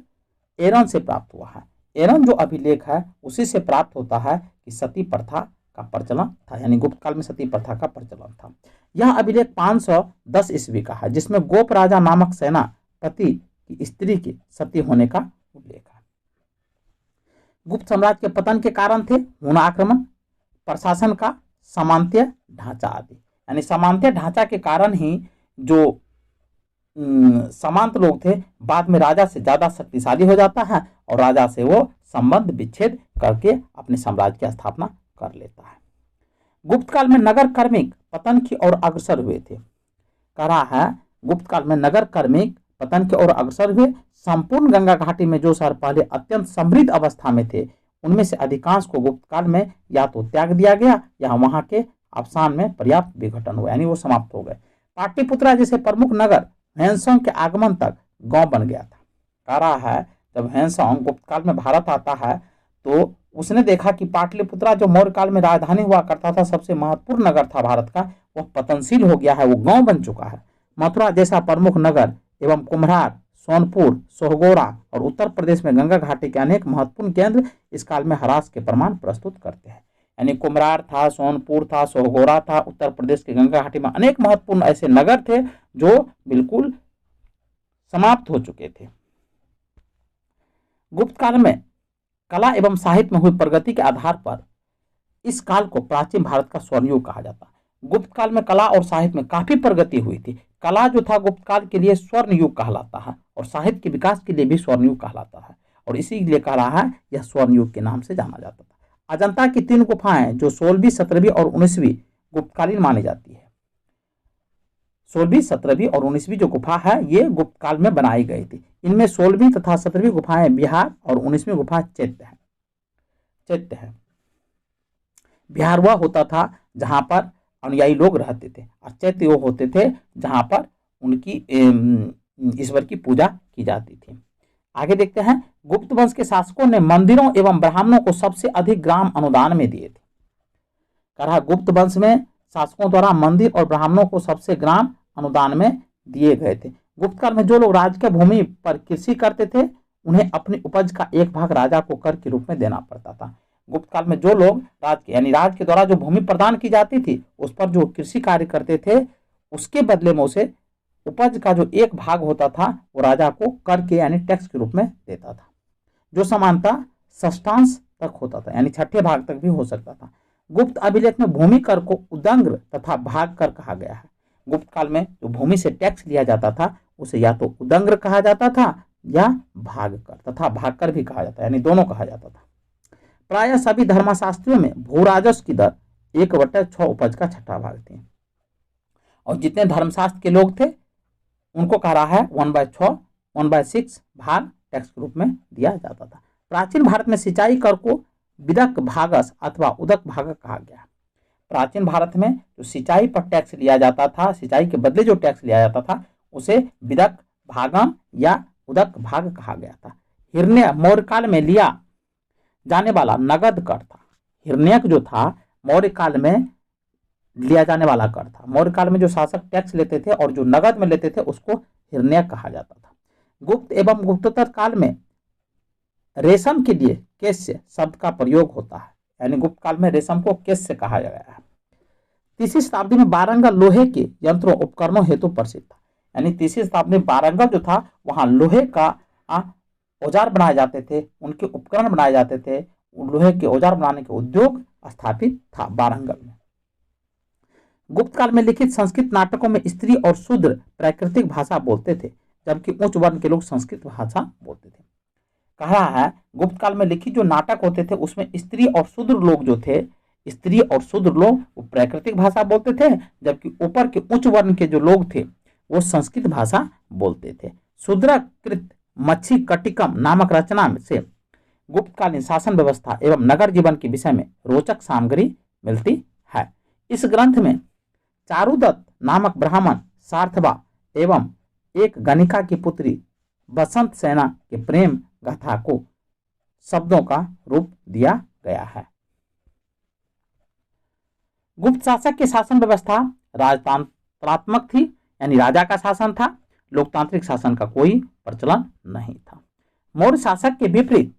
[SPEAKER 1] एरन से प्राप्त हुआ है। एरन जो अभिलेख है उसी से प्राप्त होता है कि सती प्रथा का प्रचलन था, यानी गुप्त काल में सती प्रथा का प्रचलन था। यह अभिलेख 510 ईस्वी का है, जिसमें गोप राजा नामक सेनापति की स्त्री के सती होने का उल्लेख है। गुप्त साम्राज्य के पतन के कारण थे हुन आक्रमण, प्रशासन का सामंतीय ढांचा आदि। यानी सामंतीय ढांचा के कारण ही जो सामंत लोग थे बाद में राजा से ज्यादा शक्तिशाली हो जाता है और राजा से वो संबंध विच्छेद करके अपने साम्राज्य की स्थापना कर लेता है। गुप्त काल में नगर कर्मिक पतन की ओर अग्रसर हुए थे। कह रहा है गुप्त काल में नगर कर्मिक पतन की ओर अग्रसर हुए। संपूर्ण गंगा घाटी में जो शहर पहले अत्यंत समृद्ध अवस्था में थे, उनमें से अधिकांश को गुप्त काल में या तो त्याग दिया गया या वहां के अवसान में पर्याप्त विघटन हुआ, यानी वो समाप्त हो गए। पाटलिपुत्रा जैसे प्रमुख नगर ह्वेनसांग के आगमन तक गांव बन गया था। कह रहा है जब ह्वेनसांग गुप्त काल में भारत आता है तो उसने देखा कि पाटलिपुत्रा जो मौर्य काल में राजधानी हुआ करता था, सबसे महत्वपूर्ण नगर था भारत का, वह पतनशील हो गया है, वो गांव बन चुका है। मथुरा जैसा प्रमुख नगर एवं कुम्हरार, सोनपुर, सोहगोरा और उत्तर प्रदेश में गंगा घाटी के अनेक महत्वपूर्ण केंद्र इस काल में ह्रास के प्रमाण प्रस्तुत करते हैं। यानी कुम्हरार था, सोनपुर था, सोहगोरा था, उत्तर प्रदेश के गंगा घाटी में अनेक महत्वपूर्ण ऐसे नगर थे जो बिल्कुल समाप्त हो चुके थे। गुप्त काल में कला एवं साहित्य में हुई प्रगति के आधार पर इस काल को प्राचीन भारत का स्वर्ण युग कहा जाता है। गुप्त काल में कला और साहित्य में काफी प्रगति हुई थी। कला जो था गुप्त काल के लिए स्वर्ण युग कहलाता है और साहित्य के विकास के लिए भी स्वर्ण युग कहलाता है, और इसीलिए कह रहा है यह स्वर्ण युग के नाम से जाना जाता था। अजंता की 3 गुफाएं जो 16वीं, 17वीं और 19वीं गुप्तकालीन मानी जाती है। 16वीं, 17वीं और 19वीं जो गुफा है ये गुप्त काल में बनाई गई थी। इनमें 16वीं तथा 17वीं गुफाएं बिहार और 19वीं गुफा चैत्य है। बिहार वह होता था जहां पर अनुयायी लोग रहते थे और चैत्य वो होते थे जहां पर उनकी ईश्वर की पूजा की जाती थी। आगे देखते हैं, गुप्त वंश के शासकों ने मंदिरों एवं ब्राह्मणों को सबसे अधिक ग्राम अनुदान में दिए थे। कह रहा गुप्त वंश में शासकों द्वारा मंदिर और ब्राह्मणों को सबसे ग्राम अनुदान में दिए गए थे। गुप्त काल में जो लोग राजकीय भूमि पर कृषि करते थे उन्हें अपनी उपज का एक भाग राजा को कर के रूप में देना पड़ता था। गुप्त काल में जो लोग राज के द्वारा जो भूमि प्रदान की जाती थी उस पर जो कृषि कार्य करते थे उसके बदले में उसे उपज का जो एक भाग होता था वो राजा को कर के यानी टैक्स के रूप में देता था, जो समानता षष्ठांश तक होता था, यानी 6ठे भाग तक भी हो सकता था। गुप्त अभिलेख में भूमि कर को उदंग्र तथा भाग कर कहा गया है। गुप्त काल में जो भूमि से टैक्स लिया जाता था उसे या तो उदंग्र कहा जाता था या भाग कर तथा भाग कर भी कहा जाता है, यानी दोनों कहा जाता था। प्रायः सभी धर्मशास्त्रियों में भूराजस्व की दर 1/6 उपज का 6ठा भाग थी, और जितने धर्मशास्त्र के लोग थे उनको कह रहा है 1/6 भाग टैक्स के रूप में दिया जाता था। प्राचीन भारत में सिंचाई कर को विदक भागस अथवा उदक भागक कहा गया। प्राचीन भारत में जो सिंचाई पर टैक्स लिया जाता था, सिंचाई के बदले जो टैक्स लिया जाता था, उसे विदक भागम या उदक भाग कहा गया था। हिरण्य मौर्य काल में लिया जाने वाला नगद कर था। हिरण्यक जो था मौर्य काल में लिया जाने वाला कर था। मौर्य काल में जो शासक टैक्स लेते थे और जो नगद में लेते थे उसको हिरण्यक कहा जाता था। गुप्त एवं गुप्तोत्तर काल में रेशम के लिए केस्य शब्द का प्रयोग होता है, यानी गुप्त काल में रेशम को केस्य कहा गया है। तीसरी शताब्दी में वारंगल लोहे के यंत्रों उपकरणों हेतु प्रसिद्ध था, यानी तीसरी शताब्दी में वारंगल जो था वहां लोहे का औजार बनाए जाते थे, उनके उपकरण बनाए जाते थे, लोहे के औजार बनाने के उद्योग स्थापित था वारंगल में। गुप्त काल में लिखित संस्कृत नाटकों में स्त्री और शूद्र प्राकृतिक भाषा बोलते थे, जबकि उच्च वर्ण के लोग संस्कृत भाषा बोलते थे। कह रहा है गुप्त काल में लिखित जो नाटक होते थे उसमें स्त्री और शूद्र लोग जो थे, स्त्री और शूद्र लोग वो प्राकृतिक भाषा बोलते थे, जबकि ऊपर के उच्च वर्ण के जो लोग थे वो संस्कृत भाषा बोलते थे। शूद्रकृत मच्छी कटिकम नामक रचना से गुप्तकालीन शासन व्यवस्था एवं नगर जीवन के विषय में रोचक सामग्री मिलती है। इस ग्रंथ में चारुदत्त नामक ब्राह्मण सार्थवा एवं एक गणिका की पुत्री बसंत सेना के प्रेम गाथा को शब्दों का रूप दिया गया है। गुप्त शासक की शासन व्यवस्था राजतंत्रात्मक थी, यानी राजा का शासन था, लोकतांत्रिक शासन का कोई प्रचलन नहीं था। मौर्य शासक के विपरीत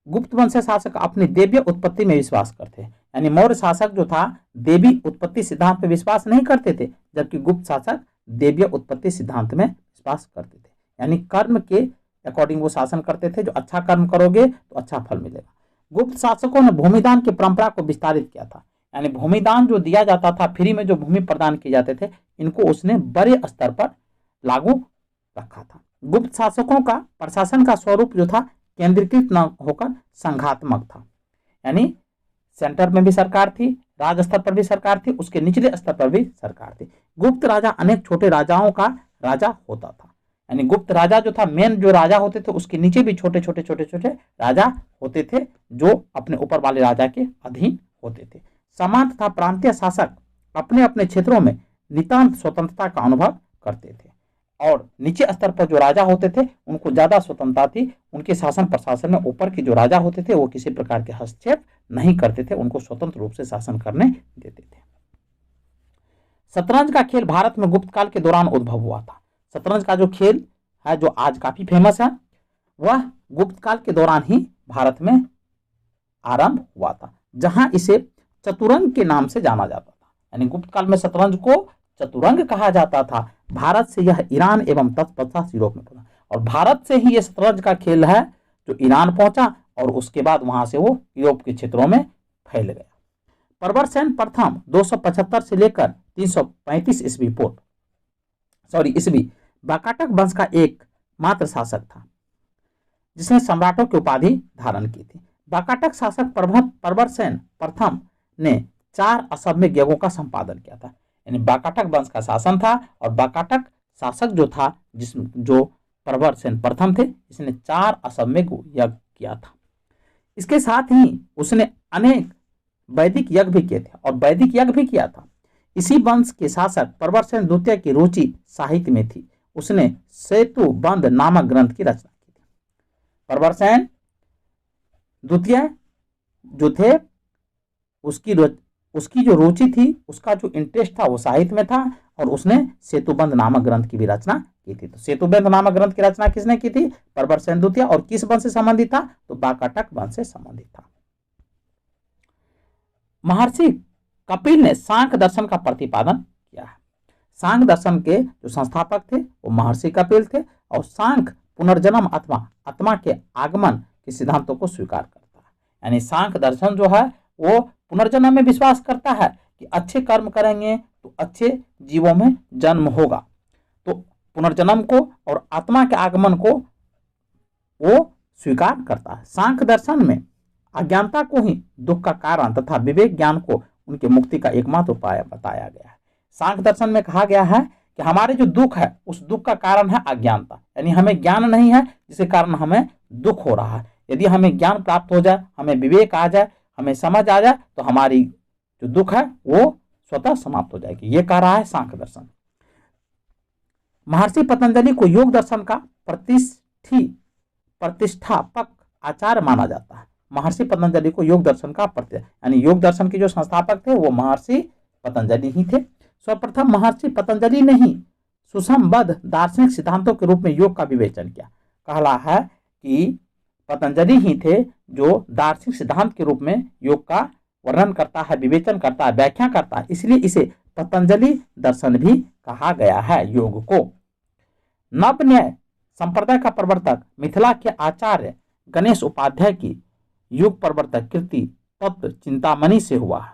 [SPEAKER 1] गुप्त वंश शासक अपनी देवीय उत्पत्ति में विश्वास करते, यानी मौर्य शासक जो था देवी उत्पत्ति सिद्धांत में विश्वास नहीं करते थे, जबकि गुप्त शासक देवीय उत्पत्ति सिद्धांत में विश्वास करते थे, यानी कर्म के अकॉर्डिंग वो शासन करते थे। जो अच्छा कर्म करोगे तो अच्छा फल मिलेगा। गुप्त शासकों ने भूमिदान की परंपरा को विस्तारित किया था, यानी भूमिदान जो दिया जाता था, फ्री में जो भूमि प्रदान किए जाते थे, इनको उसने बड़े स्तर पर लागू रखा था। गुप्त शासकों का प्रशासन का स्वरूप जो था केंद्रीकृत न होकर संघात्मक था, यानी सेंटर में भी सरकार थी, राज स्तर पर भी सरकार थी, उसके निचले स्तर पर भी सरकार थी। गुप्त राजा अनेक छोटे राजाओं का राजा होता था, यानी गुप्त राजा जो था मेन जो राजा होते थे उसके नीचे भी छोटे छोटे छोटे छोटे राजा होते थे जो अपने ऊपर वाले राजा के अधीन होते थे। समान तथा प्रांतीय शासक अपने अपने क्षेत्रों में नितांत स्वतंत्रता का अनुभव करते थे और नीचे स्तर पर जो राजा होते थे उनको ज्यादा स्वतंत्रता थी। उनके शासन प्रशासन में ऊपर के जो राजा होते थे वो किसी प्रकार के हस्तक्षेप नहीं करते थे, उनको स्वतंत्र रूप से शासन करने देते थे। शतरंज का खेल भारत में गुप्त काल के दौरान उद्भव हुआ था। शतरंज का जो खेल है जो आज काफी फेमस है वह गुप्त काल के दौरान ही भारत में आरंभ हुआ था, जहां इसे चतुरंग के नाम से जाना जाता था, यानी गुप्त काल में शतरंज को चतुरंग कहा जाता था। भारत से यह ईरान एवं तत्पश्चात यूरोप में पहुंचा और भारत से ही यह शतरंज का खेल है जो ईरान पहुंचा और उसके बाद वहां से वो यूरोप के क्षेत्रों में फैल गया। प्रवरसेन प्रथम 275 से लेकर 335 ईस्वी वाकाटक वंश का एक मात्र शासक था जिसने सम्राटों की उपाधि धारण की थी। वाकाटक शासक प्रवरसेन प्रथम ने 4 असम्यक यज्ञों का संपादन किया था, यानी वाकाटक वंश का शासन था और वाकाटक शासक जो था जो प्रवरसेन प्रथम थे, इसने 4 असम्यक यज्ञ किया था। इसके साथ ही उसने अनेक वैदिक यज्ञ भी किए थे और वैदिक यज्ञ भी किया था। इसी वंश के शासक प्रवरसेन द्वितीय की रुचि साहित्य में थी, उसने सेतु बंध नामक ग्रंथ की रचना की थी। प्रवरसेन द्वितीय जो थे उसकी जो रुचि थी, उसका जो इंटरेस्ट था वो साहित्य में था और उसने सेतुबंध नामक ग्रंथ की भी रचना की थी। तो सेतुबंध नामक ग्रंथ की रचना किसने की थी? प्रवरसेन द्वितीय। और किस वंश से संबंधित था? तो वाकाटक वंश से संबंधित था। महर्षि कपिल ने सांख्य दर्शन का प्रतिपादन किया है। सांख्य दर्शन के जो संस्थापक थे वो महर्षि कपिल थे और सांख्य पुनर्जन्म अथवा आत्मा के आगमन के सिद्धांतों को स्वीकार करता है, यानी सांख्य दर्शन जो है वो पुनर्जन्म में विश्वास करता है कि अच्छे कर्म करेंगे तो अच्छे जीवों में जन्म होगा, तो पुनर्जन्म को और आत्मा के आगमन को वो स्वीकार करता है। सांख्य दर्शन में अज्ञानता को ही दुख का कारण तथा विवेक ज्ञान को उनके मुक्ति का एकमात्र उपाय बताया गया है। सांख्य दर्शन में कहा गया है कि हमारे जो दुख है उस दुख का कारण है अज्ञानता, यानी हमें ज्ञान नहीं है जिसके कारण हमें दुख हो रहा है। यदि हमें ज्ञान प्राप्त हो जाए, हमें विवेक आ जाए हमें समझ आ जाए तो हमारी जो दुख है वो स्वतः समाप्त हो जाएगी। ये कह रहा है सांख्य दर्शन। महर्षि पतंजलि को योग दर्शन का प्रतिष्ठापक आचार्य माना जाता है। महर्षि पतंजलि को योग दर्शन का यानी योग दर्शन के जो संस्थापक थे वो महर्षि पतंजलि ही थे। सर्वप्रथम महर्षि पतंजलि ने ही सुसंबद्ध दार्शनिक सिद्धांतों के रूप में योग का विवेचन किया। कहला है कि पतंजलि ही थे जो दार्शनिक सिद्धांत के रूप में योग का वर्णन करता है, विवेचन करता है, व्याख्या करता है, इसलिए इसे पतंजलि दर्शन भी कहा गया है योग को। नव न्याय संप्रदाय का प्रवर्तक मिथिला के आचार्य गणेश उपाध्याय की युग प्रवर्तक कृति तत्व चिंतामणि से हुआ है।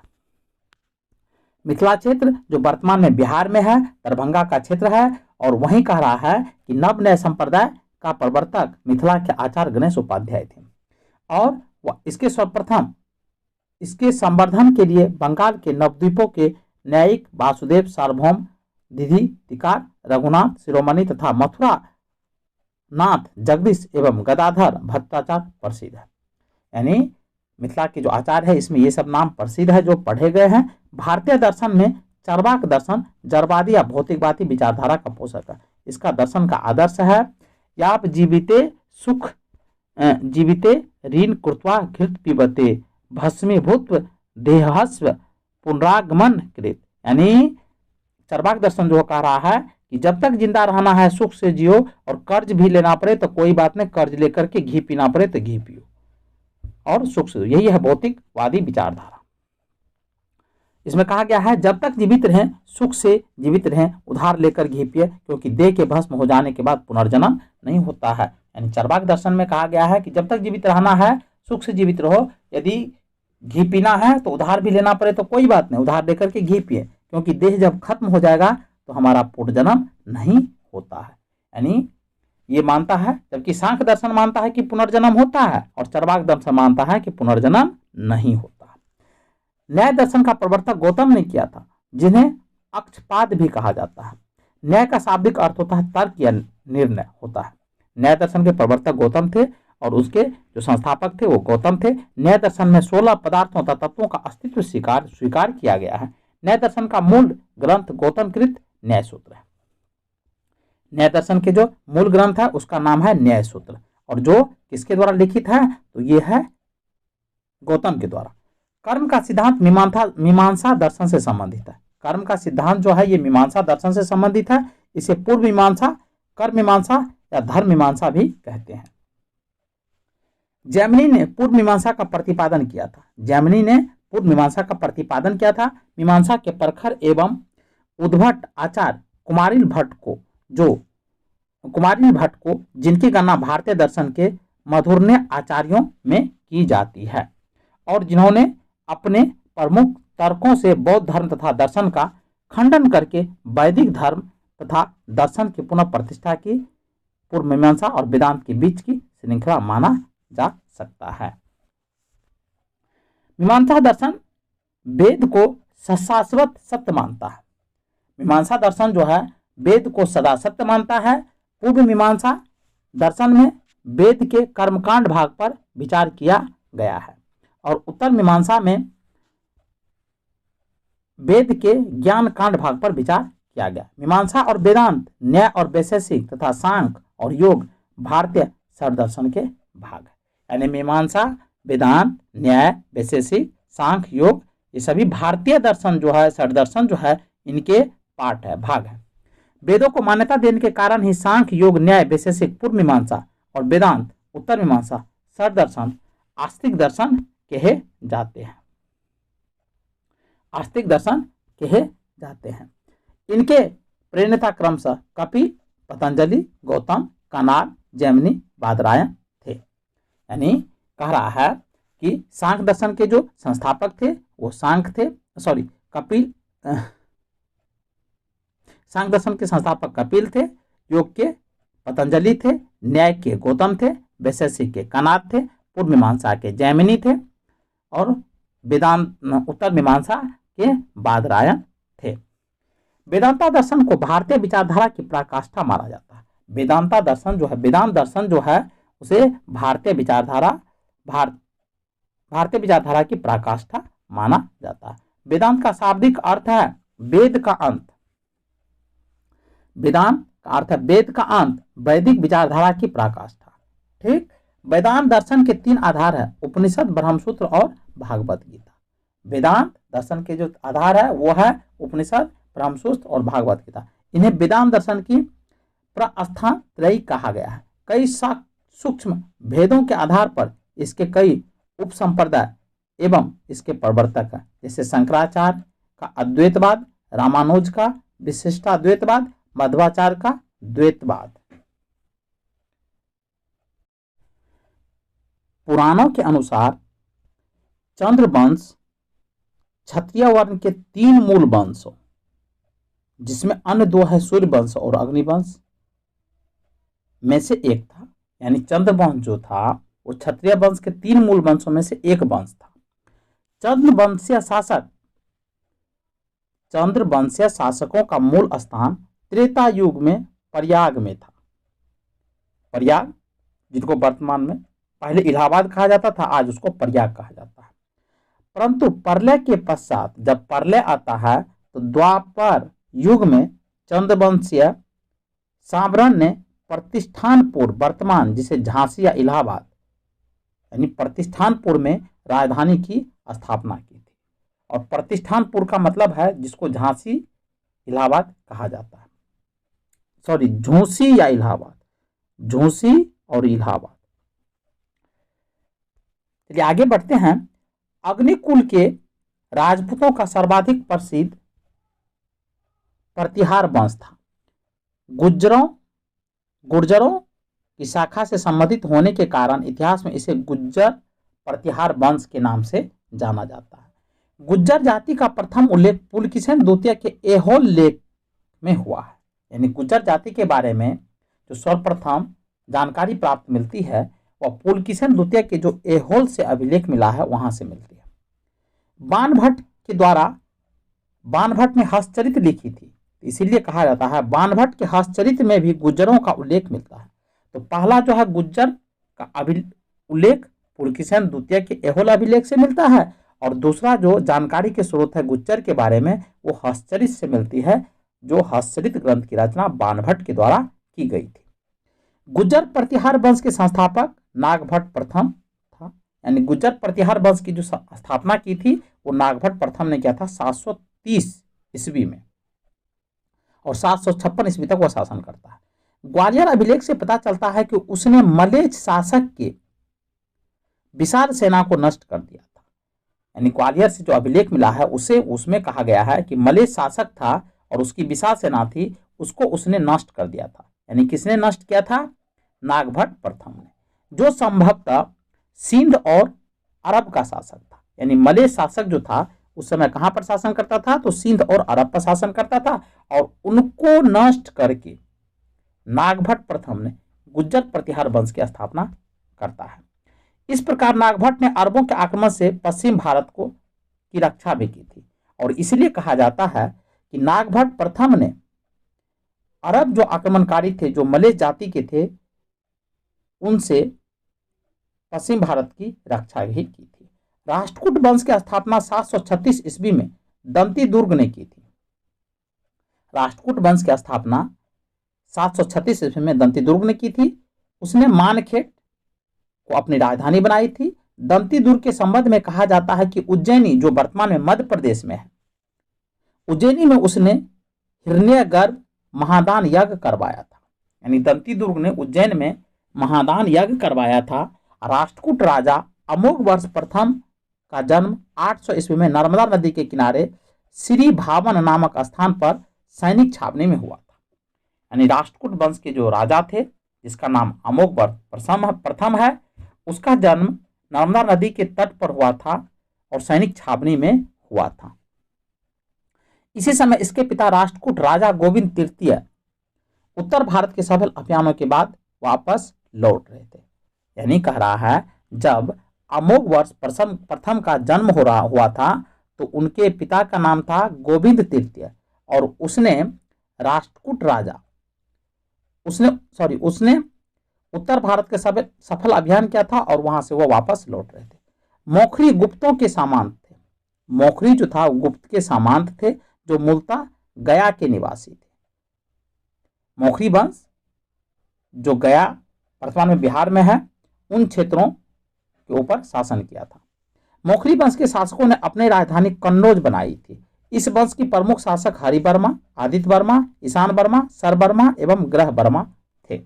[SPEAKER 1] मिथिला क्षेत्र जो वर्तमान में बिहार में है, दरभंगा का क्षेत्र है, और वहीं कह रहा है कि नव न्याय संप्रदाय का प्रवर्तक मिथिला के आचार्य गणेश उपाध्याय थे, और इसके सर्वप्रथम इसके संवर्धन के लिए बंगाल के नवद्वीपों के न्यायिक वासुदेव सार्वभौम, दिधि तिकार, रघुनाथ शिरोमणि तथा मथुरा नाथ जगदीश एवं गदाधर भट्टाचार्य प्रसिद्ध है। यानी मिथिला के जो आचार्य है इसमें ये सब नाम प्रसिद्ध है जो पढ़े गए हैं। भारतीय दर्शन में चार्वाक दर्शन जड़वादी या भौतिकवादी विचारधारा का पोषक है। इसका दर्शन का आदर्श है याप जीविते सुख जीविते ऋण कृत्वा घृत पिबते भस्मीभूत देहस्व पुनरागमन कृत। यानी चार्वाक दर्शन जो कह रहा है कि जब तक जिंदा रहना है सुख से जियो, और कर्ज भी लेना पड़े तो कोई बात नहीं, कर्ज लेकर के घी पीना पड़े तो घी पियो और सुख से, यही है भौतिकवादी विचारधारा। इसमें कहा गया है जब तक जीवित रहें सुख से जीवित रहें, उधार लेकर घी पिए, क्योंकि देह के भस्म हो जाने के बाद पुनर्जन्म नहीं होता है। यानी चार्वाक दर्शन में कहा गया है कि जब तक जीवित रहना है सुख से जीवित रहो, यदि घी पीना है तो उधार भी लेना पड़े तो कोई बात नहीं, उधार लेकर के घी पिए, क्योंकि देह जब खत्म हो जाएगा तो हमारा पुनर्जन्म नहीं होता है। यानी ये मानता है, जबकि सांख्य दर्शन मानता है कि पुनर्जन्म होता है, और चार्वाक दर्शन मानता है कि पुनर्जन्म नहीं होता है। न्याय दर्शन का प्रवर्तक गौतम ने किया था, जिन्हें अक्षपाद भी कहा जाता है। न्याय का शाब्दिक अर्थ होता है तर्क या निर्णय होता है। न्याय दर्शन के प्रवर्तक गौतम थे और उसके जो संस्थापक थे वो गौतम थे। न्याय दर्शन में 16 पदार्थों तथा तत्वों का अस्तित्व स्वीकार किया गया है। न्याय दर्शन का मूल ग्रंथ गौतम कृत न्याय सूत्र है। न्याय दर्शन के जो मूल ग्रंथ है उसका नाम है न्याय सूत्र, और जो किसके द्वारा लिखित है तो ये है गौतम के द्वारा। कर्म का सिद्धांत मीमांसा दर्शन से संबंधित है। कर्म का सिद्धांत जो है ये मीमांसा दर्शन से संबंधित है। इसे पूर्व मीमांसा, कर्म मीमांसा या धर्म मीमांसा भी कहते हैं। जैमिनी ने पूर्व मीमांसा का प्रतिपादन किया था। जैमिनी ने पूर्व मीमांसा का प्रतिपादन किया था। मीमांसा के प्रखर एवं उद्भट आचार्य कुमारिल भट्ट को जिनकी गणना भारतीय दर्शन के मधुरण्य आचार्यों में की जाती है, और जिन्होंने अपने प्रमुख तर्कों से बौद्ध धर्म तथा दर्शन का खंडन करके वैदिक धर्म तथा दर्शन की पुनः प्रतिष्ठा की, पूर्व मीमांसा और वेदांत के बीच की श्रृंखला माना जा सकता है। मीमांसा दर्शन वेद को शाश्वत सत्य मानता है। मीमांसा दर्शन जो है वेद को सदा सत्य मानता है। पूर्व मीमांसा दर्शन में वेद के कर्मकांड भाग पर विचार किया गया है, और उत्तर मीमांसा में वेद के ज्ञान कांड भाग पर विचार किया गया। मीमांसा और वेदांत, न्याय और वैशेषिक तथा सांख्य और योग भारतीय षड्दर्शन के भाग है। यानी मीमांसा, वेदांत, न्याय, वैशेषिक, सांख्य, योग, ये सभी भारतीय दर्शन जो है, षड्दर्शन जो है, इनके पार्ट है, भाग है। वेदों को मान्यता देने के कारण ही सांख्य, योग, न्याय, वैशेषिक पूर्व मीमांसा और वेदांत उत्तर मीमांसा, षड्दर्शन आस्तिक दर्शन कहे जाते हैं। आस्तिक दर्शन कहे जाते हैं। इनके प्रेरणा क्रमशः कपिल, पतंजलि, गौतम, कनाद, जैमिनी, बादरायण थे। यानी कह रहा है कि सांख्य दर्शन के जो संस्थापक थे वो सांख्य थे, कपिल, सांख्य दर्शन के संस्थापक कपिल थे, योग के पतंजलि थे, न्याय के गौतम थे, वैशेषिक के कनाद थे, पूर्व मीमांसा के जैमिनी थे, और वेदांत उत्तर मीमांसा के बादरायण थे। वेदांता दर्शन को भारतीय विचारधारा की पराकाष्ठा माना जाता है। वेदांता दर्शन जो है, वेदांत दर्शन जो है उसे भारतीय विचारधारा भारतीय विचारधारा की पराकाष्ठा माना जाता है। वेदांत का शाब्दिक अर्थ है वेद का अंत। वेदांत का अर्थ है वेद का अंत, वैदिक विचारधारा की पराकाष्ठा। ठीक, वेदांत दर्शन के 3 आधार है, उपनिषद, ब्रह्मसूत्र और भागवत गीता। वेदांत दर्शन के जो आधार है वो है उपनिषद, ब्रह्मसूत्र और भागवत गीता। इन्हें वेदांत दर्शन की प्रस्थान त्रयी कहा गया है। कई सूक्ष्म भेदों के आधार पर इसके कई उपसंप्रदाय एवं इसके प्रवर्तक हैं, जैसे शंकराचार्य का अद्वैतवाद, रामानुज का विशिष्टाद्वैतवाद, मध्वाचार्य का द्वैतवाद। पुराणों के अनुसार चंद्रवंश क्षत्रिय वर्ण के 3 मूल वंशों, जिसमें अन्य 2 है सूर्यवंश और अग्निवंश, में से एक था। यानी चंद्रवंश जो था वो क्षत्रिय वंश के 3 मूल वंशों में से एक वंश था। चंद्रवंशीय शासकों का मूल स्थान त्रेता युग में प्रयाग में था। प्रयाग, जिनको वर्तमान में पहले इलाहाबाद कहा जाता था, आज उसको प्रयाग कहा जाता है। परंतु प्रलय के पश्चात जब प्रलय आता है तो द्वापर युग में चंद्रवंशीय सावरण ने प्रतिष्ठानपुर, वर्तमान जिसे झांसी या इलाहाबाद, यानी प्रतिष्ठानपुर में राजधानी की स्थापना की थी। और प्रतिष्ठानपुर का मतलब है जिसको झांसी इलाहाबाद कहा जाता है, सॉरी झूसी या इलाहाबाद, झूसी और इलाहाबाद। चलिए आगे बढ़ते हैं। अग्निकुल के राजपूतों का सर्वाधिक प्रसिद्ध प्रतिहार वंश था। गुर्जरों की शाखा से संबंधित होने के कारण इतिहास में इसे गुज्जर प्रतिहार वंश के नाम से जाना जाता है। गुज्जर जाति का प्रथम उल्लेख पुलकिशन द्वितीय के ऐहोल लेख में हुआ है। यानी गुज्जर जाति के बारे में जो सर्वप्रथम जानकारी प्राप्त मिलती है वह पुलकिशन द्वितीय के जो ऐहोल से अभिलेख मिला है वहां से मिलती है। बाणभट्ट ने हस्तचरित लिखी थी, इसीलिए कहा जाता है बाणभट्ट के हस्तचरित में भी गुज्जरों का उल्लेख मिलता है। तो पहला जो है गुज्जर का उल्लेख पुलकिशन द्वितीय के ऐहोल अभिलेख से मिलता है, और दूसरा जो जानकारी के स्रोत है गुज्जर के बारे में वो हस्तचरित से मिलती है, जो हस्तचरित ग्रंथ की रचना बाणभट्ट के द्वारा की गई थी। गुज्जर प्रतिहार वंश के संस्थापक नागभट्ट प्रथम था। यानी गुज्जर प्रतिहार वंश की जो स्थापना की थी वो नागभट्ट प्रथम ने किया था 730 ईस्वी में, और 756 ईस्वी तक वह शासन करता है। ग्वालियर अभिलेख से पता चलता है कि उसने मलेच्छ शासक के विशाल सेना को नष्ट कर दिया था। यानी ग्वालियर से जो अभिलेख मिला है उसमें कहा गया है कि मलेच्छ शासक था और उसकी विशाल सेना थी, उसको उसने नष्ट कर दिया था। यानी किसने नष्ट किया था? नागभट्ट प्रथम ने, जो संभवतः सिंध और अरब का शासक था। यानी मलेच्छ शासक जो था उस समय कहां पर शासन करता था? तो सिंध और अरब पर शासन करता था, और उनको नष्ट करके नागभट्ट प्रथम ने गुज्जर प्रतिहार वंश की स्थापना करता है। इस प्रकार नागभट्ट ने अरबों के आक्रमण से पश्चिम भारत की रक्षा भी की थी, और इसलिए कहा जाता है कि नागभट्ट प्रथम ने अरब जो आक्रमणकारी थे, जो मलेच्छ जाति के थे, उनसे पश्चिम भारत की रक्षा भी की थी। राष्ट्रकूट वंश की स्थापना 736 ईस्वी में दंती दुर्ग ने की थी। राष्ट्रकूट वंश की स्थापना 736 ईस्वी में दंती दुर्ग ने की थी। उसने मानखेड़ को अपनी राजधानी बनाई थी। दंती दुर्ग के संबंध में कहा जाता है कि उज्जैनी, जो वर्तमान में मध्य प्रदेश में है, उज्जैनी में उसने हिरण्यगर्भ महादान यज्ञ करवाया था। यानी दंती दुर्ग ने उज्जैन में महादान यज्ञ करवाया था। राष्ट्रकूट राजा अमोघवर्ष प्रथम का जन्म 800 ईस्वी में नर्मदा नदी के किनारे श्री भावन नामक स्थान पर सैनिक छावनी में हुआ था। यानी राष्ट्रकूट वंश के जो राजा थे, जिसका नाम अमोघवर्ष प्रथम है, उसका जन्म नर्मदा नदी के तट पर हुआ था और सैनिक छावनी में हुआ था। इसी समय इसके पिता राष्ट्रकूट राजा गोविंद तृतीय उत्तर भारत के सफल अभियानों के बाद वापस लौट रहे थे। यानी कह रहा है जब अमोघवर्ष प्रथम का जन्म हुआ था तो उनके पिता का नाम था गोविंद तृतीय, और उसने राष्ट्रकूट राजा उसने उत्तर भारत के सफल अभियान किया था और वहां से वो वापस लौट रहे थे। मोखरी गुप्तों के सामंत थे। मोखरी जो था वो गुप्त के सामंत थे जो मूलतः गया के निवासी थे। मोखरी वंश जो गया वर्तमान में बिहार में है उन क्षेत्रों के ऊपर शासन किया था। मोखरी वंश के शासकों ने अपनी राजधानी कन्नौज बनाई थी। इस वंश की प्रमुख शासक हरि वर्मा, आदित्य वर्मा, ईशान वर्मा, सर वर्मा एवं ग्रह वर्मा थे।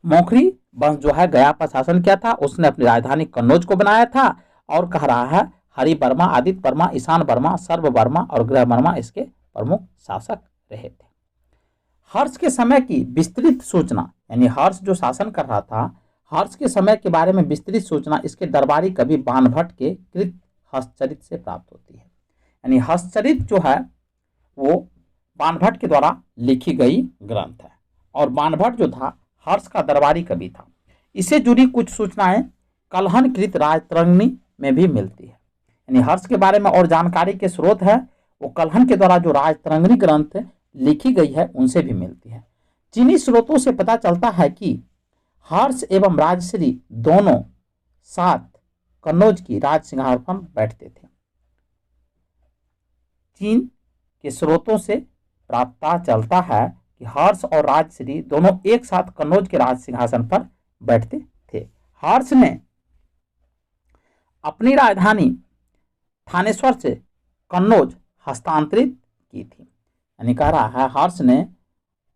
[SPEAKER 1] मोखरी वंश जो है गया पर शासन किया था, उसने अपनी राजधानी कन्नौज को बनाया था और कह रहा है हरि वर्मा, आदित्य वर्मा, ईशान वर्मा, सर्व वर्मा और ग्रह वर्मा इसके प्रमुख शासक रहे थे। हर्ष के समय की विस्तृत सूचना, यानी हर्ष जो शासन कर रहा था, हर्ष के समय के बारे में विस्तृत सूचना इसके दरबारी कवि बाणभट्ट के कृत हर्षचरित से प्राप्त होती है। यानी हर्षचरित जो है वो बाणभट्ट के द्वारा लिखी गई ग्रंथ है और बाणभट्ट जो था हर्ष का दरबारी कवि था। इससे जुड़ी कुछ सूचनाएं कलहन कृत राजतरंगिणी में भी मिलती है। यानी हर्ष के बारे में और जानकारी के स्रोत है वो कलहन के द्वारा जो राजतरंगिणी ग्रंथ लिखी गई है उनसे भी मिलती है। चीनी स्रोतों से पता चलता है कि हर्ष एवं राजश्री दोनों साथ कन्नौज की राज सिंहासन पर बैठते थे। चीन के स्रोतों से पता चलता है कि हर्ष और राजश्री दोनों एक साथ कन्नौज के राज सिंहासन पर बैठते थे। हर्ष ने अपनी राजधानी थानेश्वर से कन्नौज हस्तांतरित की थी। यानी कह रहा है हर्ष ने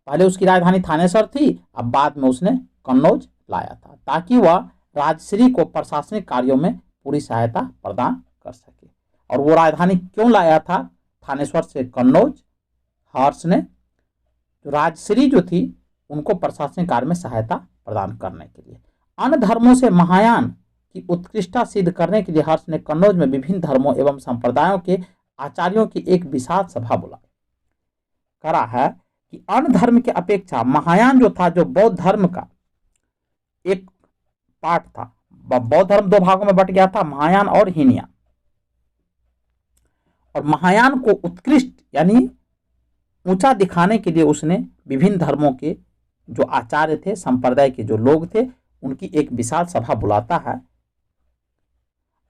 [SPEAKER 1] पहले उसकी राजधानी थानेश्वर थी, अब बाद में उसने कन्नौज लाया था ताकि वह राजश्री को प्रशासनिक कार्यों में पूरी सहायता प्रदान कर सके। और वो राजधानी क्यों लाया था थानेश्वर से कन्नौज? हर्ष ने जो राजश्री जो थी उनको प्रशासनिक कार्य में सहायता प्रदान करने के लिए। अन्य धर्मों से महायान की उत्कृष्टता सिद्ध करने के लिए हर्ष ने कन्नौज में विभिन्न धर्मों एवं संप्रदायों के आचार्यों की एक विशाल सभा बुलाई। करा है कि अन्य धर्म की अपेक्षा महायान जो था, जो बौद्ध धर्म का एक पार्ट था, बौद्ध धर्म दो भागों में बट गया था, महायान और हीनयान। और महायान को उत्कृष्ट यानी ऊंचा दिखाने के लिए उसने विभिन्न धर्मों के जो आचार्य थे, संप्रदाय के जो लोग थे, उनकी एक विशाल सभा बुलाता है।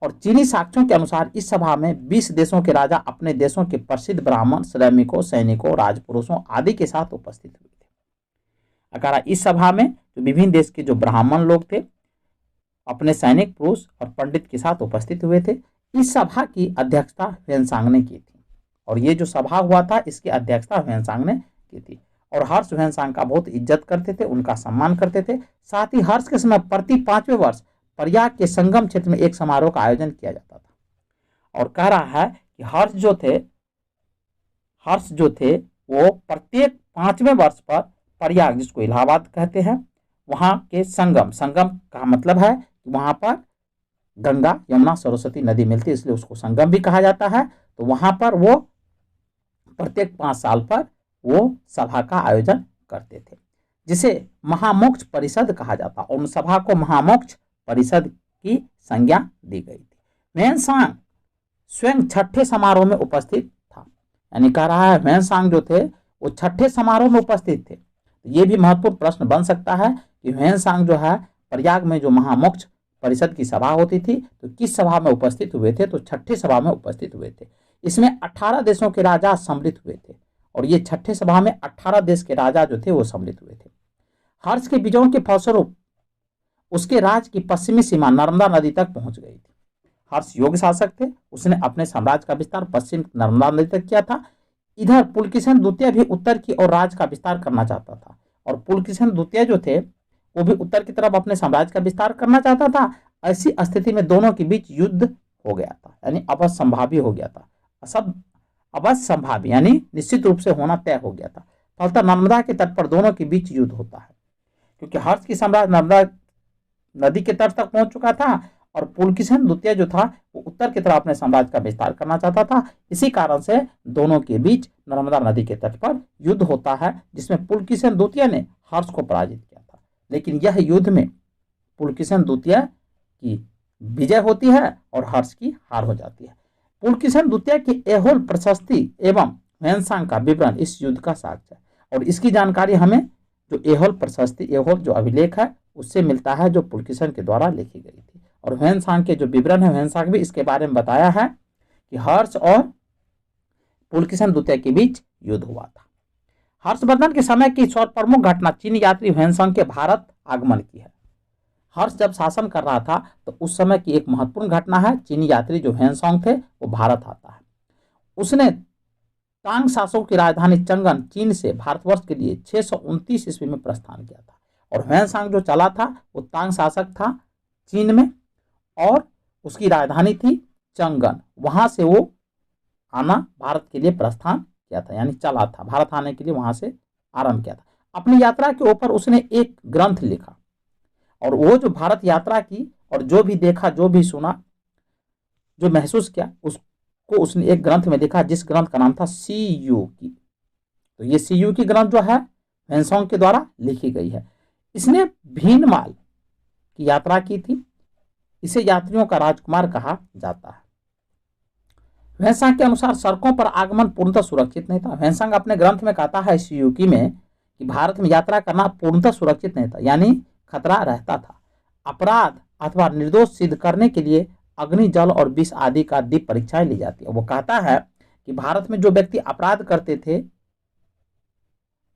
[SPEAKER 1] और चीनी साक्ष्यों के अनुसार इस सभा में 20 देशों के राजा अपने देशों के प्रसिद्ध ब्राह्मण, श्रमिकों, सैनिकों, राजपुरुषों आदि के साथ उपस्थित हुए थे। अगर इस सभा में जो विभिन्न देश के जो ब्राह्मण लोग थे, अपने सैनिक, पुरुष और पंडित के साथ उपस्थित हुए थे। इस सभा की अध्यक्षता ह्वेनसांग ने की थी और ये जो सभा हुआ था इसकी अध्यक्षता ह्वेनसांग ने की थी। और हर्ष ह्वेनसांग का बहुत इज्जत करते थे, उनका सम्मान करते थे। साथ ही हर्ष के समय प्रति 5वें वर्ष प्रयाग के संगम क्षेत्र में एक समारोह का आयोजन किया जाता था। और कह रहा है कि हर्ष जो थे वो प्रत्येक 5वें वर्ष पर प्रयाग, जिसको इलाहाबाद कहते हैं, वहां के संगम का मतलब है कि वहां पर गंगा, यमुना, सरस्वती नदी मिलती है, इसलिए उसको संगम भी कहा जाता है। तो वहां पर वो प्रत्येक 5 साल पर वो सभा का आयोजन करते थे, जिसे महामोक्ष परिषद कहा जाता। और उन सभा को महामोक्ष परिषद की संज्ञा दी गई थी। ह्वेनसांग स्वयं छठे समारोह में उपस्थित था। यानी कह रहा है ह्वेनसांग जो थे वो छठे समारोह में उपस्थित थे। ये भी महत्वपूर्ण प्रश्न बन सकता है कि ह्वेनसांग जो है प्रयाग में जो महामोक्ष परिषद की सभा होती थी तो किस सभा में उपस्थित हुए थे? तो छठे सभा में उपस्थित हुए थे। इसमें 18 देशों के राजा सम्मिलित हुए थे और ये छठे सभा में 18 देश के राजा जो थे वो सम्मिलित हुए थे। हर्ष के विजयों के फलस्वरूप उसके राज की पश्चिमी सीमा नर्मदा नदी तक पहुंच गई थी। हर्ष योग्य शासक थे, उसने अपने साम्राज्य का विस्तार पश्चिम नर्मदा नदी तक किया था। इधर पुलकेशिन द्वितीय भी उत्तर की ओर राज का विस्तार करना चाहता था और पुलकेशिन द्वितीय जो थे वो भी उत्तर की तरफ अपने साम्राज्य का विस्तार करना चाहता था। ऐसी स्थिति में दोनों के बीच युद्ध हो गया था, यानी अवश्यंभावी हो गया था। सब अवश्यंभावी यानी निश्चित रूप से होना तय हो गया था। फलतः नर्मदा के तट पर दोनों के बीच युद्ध होता है, क्योंकि हर्ष की साम्राज्य नर्मदा नदी के तट तक पहुंच चुका था और पुलकेशिन द्वितीय जो था वो उत्तर की तरफ अपने साम्राज्य का विस्तार करना चाहता था। इसी कारण से दोनों के बीच नर्मदा नदी के तट पर युद्ध होता है, जिसमें पुलकेशिन द्वितीय ने हर्ष को पराजित किया था। लेकिन यह युद्ध में पुलकेशिन द्वितीय की विजय होती है और हर्ष की हार हो जाती है। पुलकेशिन द्वितीय की ऐहोल प्रशस्ति एवं ह्वेनसांग का विवरण इस युद्ध का साक्ष्य है और इसकी जानकारी हमें जो ऐहोल प्रशस्ति, ऐहोल जो अभिलेख है उससे मिलता है, जो पुलकेशिन के द्वारा लिखी गई थी। और और ह्वेनसांग के जो विवरण है, ह्वेनसांग भी इसके बारे में बताया है कि हर्ष और पुलकिशन द्वितीय के बीच युद्ध हुआ था। हर्षवर्धन के समय की सर्वप्रमुख घटना चीनी यात्री ह्वेनसांग के भारत आगमन की है। हर्ष जब शासन कर रहा था तो उस समय की एक महत्वपूर्ण घटना है, चीनी यात्री जो ह्वेनसांग थे वो भारत आता है। उसने तांग शासकों की राजधानी चंगन चीन से भारतवर्ष के लिए 629 ईस्वी में प्रस्थान किया था। और ह्वेनसांग जो चला था वो तांग शासक था चीन में और उसकी राजधानी थी चंगन। वहां से वो आना भारत के लिए प्रस्थान किया था, यानी चला था, भारत आने के लिए वहां से आरंभ किया था। अपनी यात्रा के ऊपर उसने एक ग्रंथ लिखा और वो जो भारत यात्रा की और जो भी देखा, जो भी सुना, जो महसूस किया, उसको उसने एक ग्रंथ में लिखा, जिस ग्रंथ का नाम था सी यू की। तो ये सी यू की ग्रंथ जो है ह्वेनसांग के द्वारा लिखी गई है। इसने भीनमाल की यात्रा की थी। इसे यात्रियों का राजकुमार कहा जाता है। ह्वेनसांग के अनुसार सड़कों पर आगमन पूर्णतः सुरक्षित नहीं था। ह्वेनसांग अपने ग्रंथ में कहता है सीयूकी में कि भारत में यात्रा करना पूर्णतः सुरक्षित नहीं था, यानी खतरा रहता था। अपराध अथवा निर्दोष सिद्ध करने के लिए अग्नि, जल और विष आदि का दीप परीक्षाएं ली जाती है। वो कहता है कि भारत में जो व्यक्ति अपराध करते थे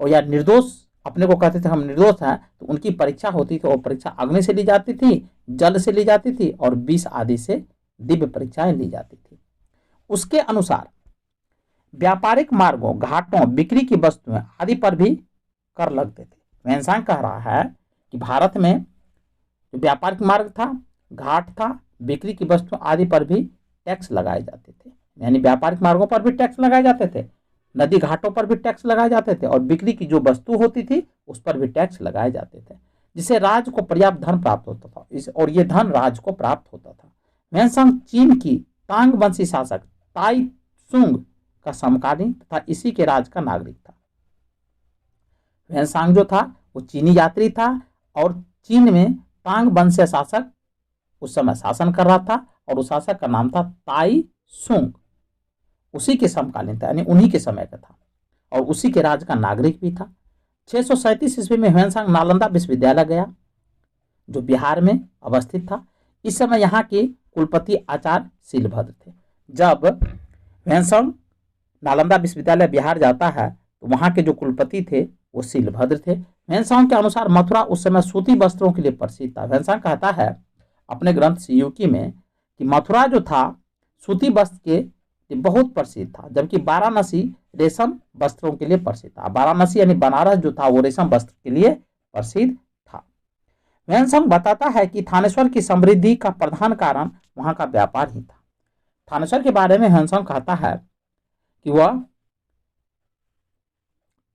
[SPEAKER 1] और या निर्दोष अपने को कहते थे हम निर्दोष हैं, तो उनकी परीक्षा होती थी और परीक्षा अग्नि से ली जाती थी, जल से ली जाती थी और विष आदि से दिव्य परीक्षाएं ली जाती थी। उसके अनुसार व्यापारिक मार्गों, घाटों, बिक्री की वस्तुएं आदि पर भी कर लगते थे। ह्वेनसांग कह रहा है कि भारत में जो व्यापारिक मार्ग था, घाट था, बिक्री की वस्तुओं आदि पर भी टैक्स लगाए जाते थे। यानी व्यापारिक मार्गों पर भी टैक्स लगाए जाते थे, नदी घाटों पर भी टैक्स लगाए जाते थे और बिक्री की जो वस्तु होती थी उस पर भी टैक्स लगाए जाते थे, जिससे राज्य को पर्याप्त धन प्राप्त होता था। और ये धन राज्य को प्राप्त होता था। ह्वेनसांग चीन की तांग वंशी शासक ताई सुंग का समकालीन तथा इसी के राज का नागरिक था। ह्वेनसांग जो था वो चीनी यात्री था और चीन में तांग वंशीय शासक उस समय शासन कर रहा था और उस शासक का नाम था ताई सुंग। उसी के समकालीन था, यानी उन्हीं के समय का था और उसी के राज का नागरिक भी था। 637 ईस्वी में ह्वेनसांग नालंदा विश्वविद्यालय गया जो बिहार में अवस्थित था। इस समय यहाँ के कुलपति आचार्य शीलभद्र थे। जब ह्वेनसांग नालंदा विश्वविद्यालय बिहार जाता है तो वहाँ के जो कुलपति थे वो शीलभद्र थे। ह्वेनसांग के अनुसार मथुरा उस समय सूती वस्त्रों के लिए प्रसिद्ध था। ह्वेनसांग कहता है अपने ग्रंथ सीयूकी में कि मथुरा जो था सूती वस्त्र के बहुत प्रसिद्ध था, जबकि वाराणसी रेशम वस्त्रों के लिए प्रसिद्ध था। वाराणसी यानी बनारस जो था वो रेशम वस्त्र के लिए प्रसिद्ध था। ह्वेनसांग बताता है कि थानेश्वर की समृद्धि का प्रधान कारण वहाँ का व्यापार ही था। थानेश्वर के बारे में ह्वेनसांग कहता है कि वह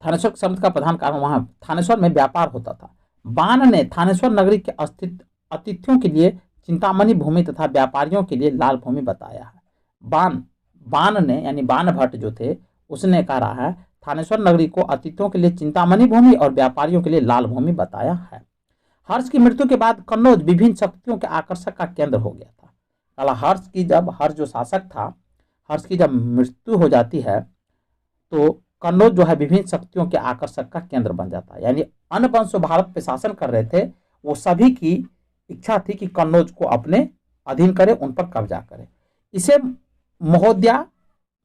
[SPEAKER 1] थानेश्वर शब्द का प्रधान कारण वहां थानेश्वर में व्यापार होता था। बाण ने थानेश्वर नगरी के अतिथियों के लिए चिंतामणि भूमि तथा व्यापारियों के लिए लाल भूमि बताया है। बाण ने यानी बाण भट्ट जो थे उसने कह रहा है थानेश्वर नगरी को अतिथियों के लिए चिंतामणि भूमि और व्यापारियों के लिए लाल भूमि बताया है। हर्ष की मृत्यु के बाद कन्नौज विभिन्न शक्तियों के आकर्षक का केंद्र हो गया था। हर्ष जो शासक था, हर्ष की जब मृत्यु हो जाती है तो कन्नौज जो है विभिन्न शक्तियों के आकर्षक का केंद्र बन जाता है। यानी अन्य वंश जो भारत पे शासन कर रहे थे वो सभी की इच्छा थी कि कन्नौज को अपने अधीन करे, उन पर कब्जा करे। इसे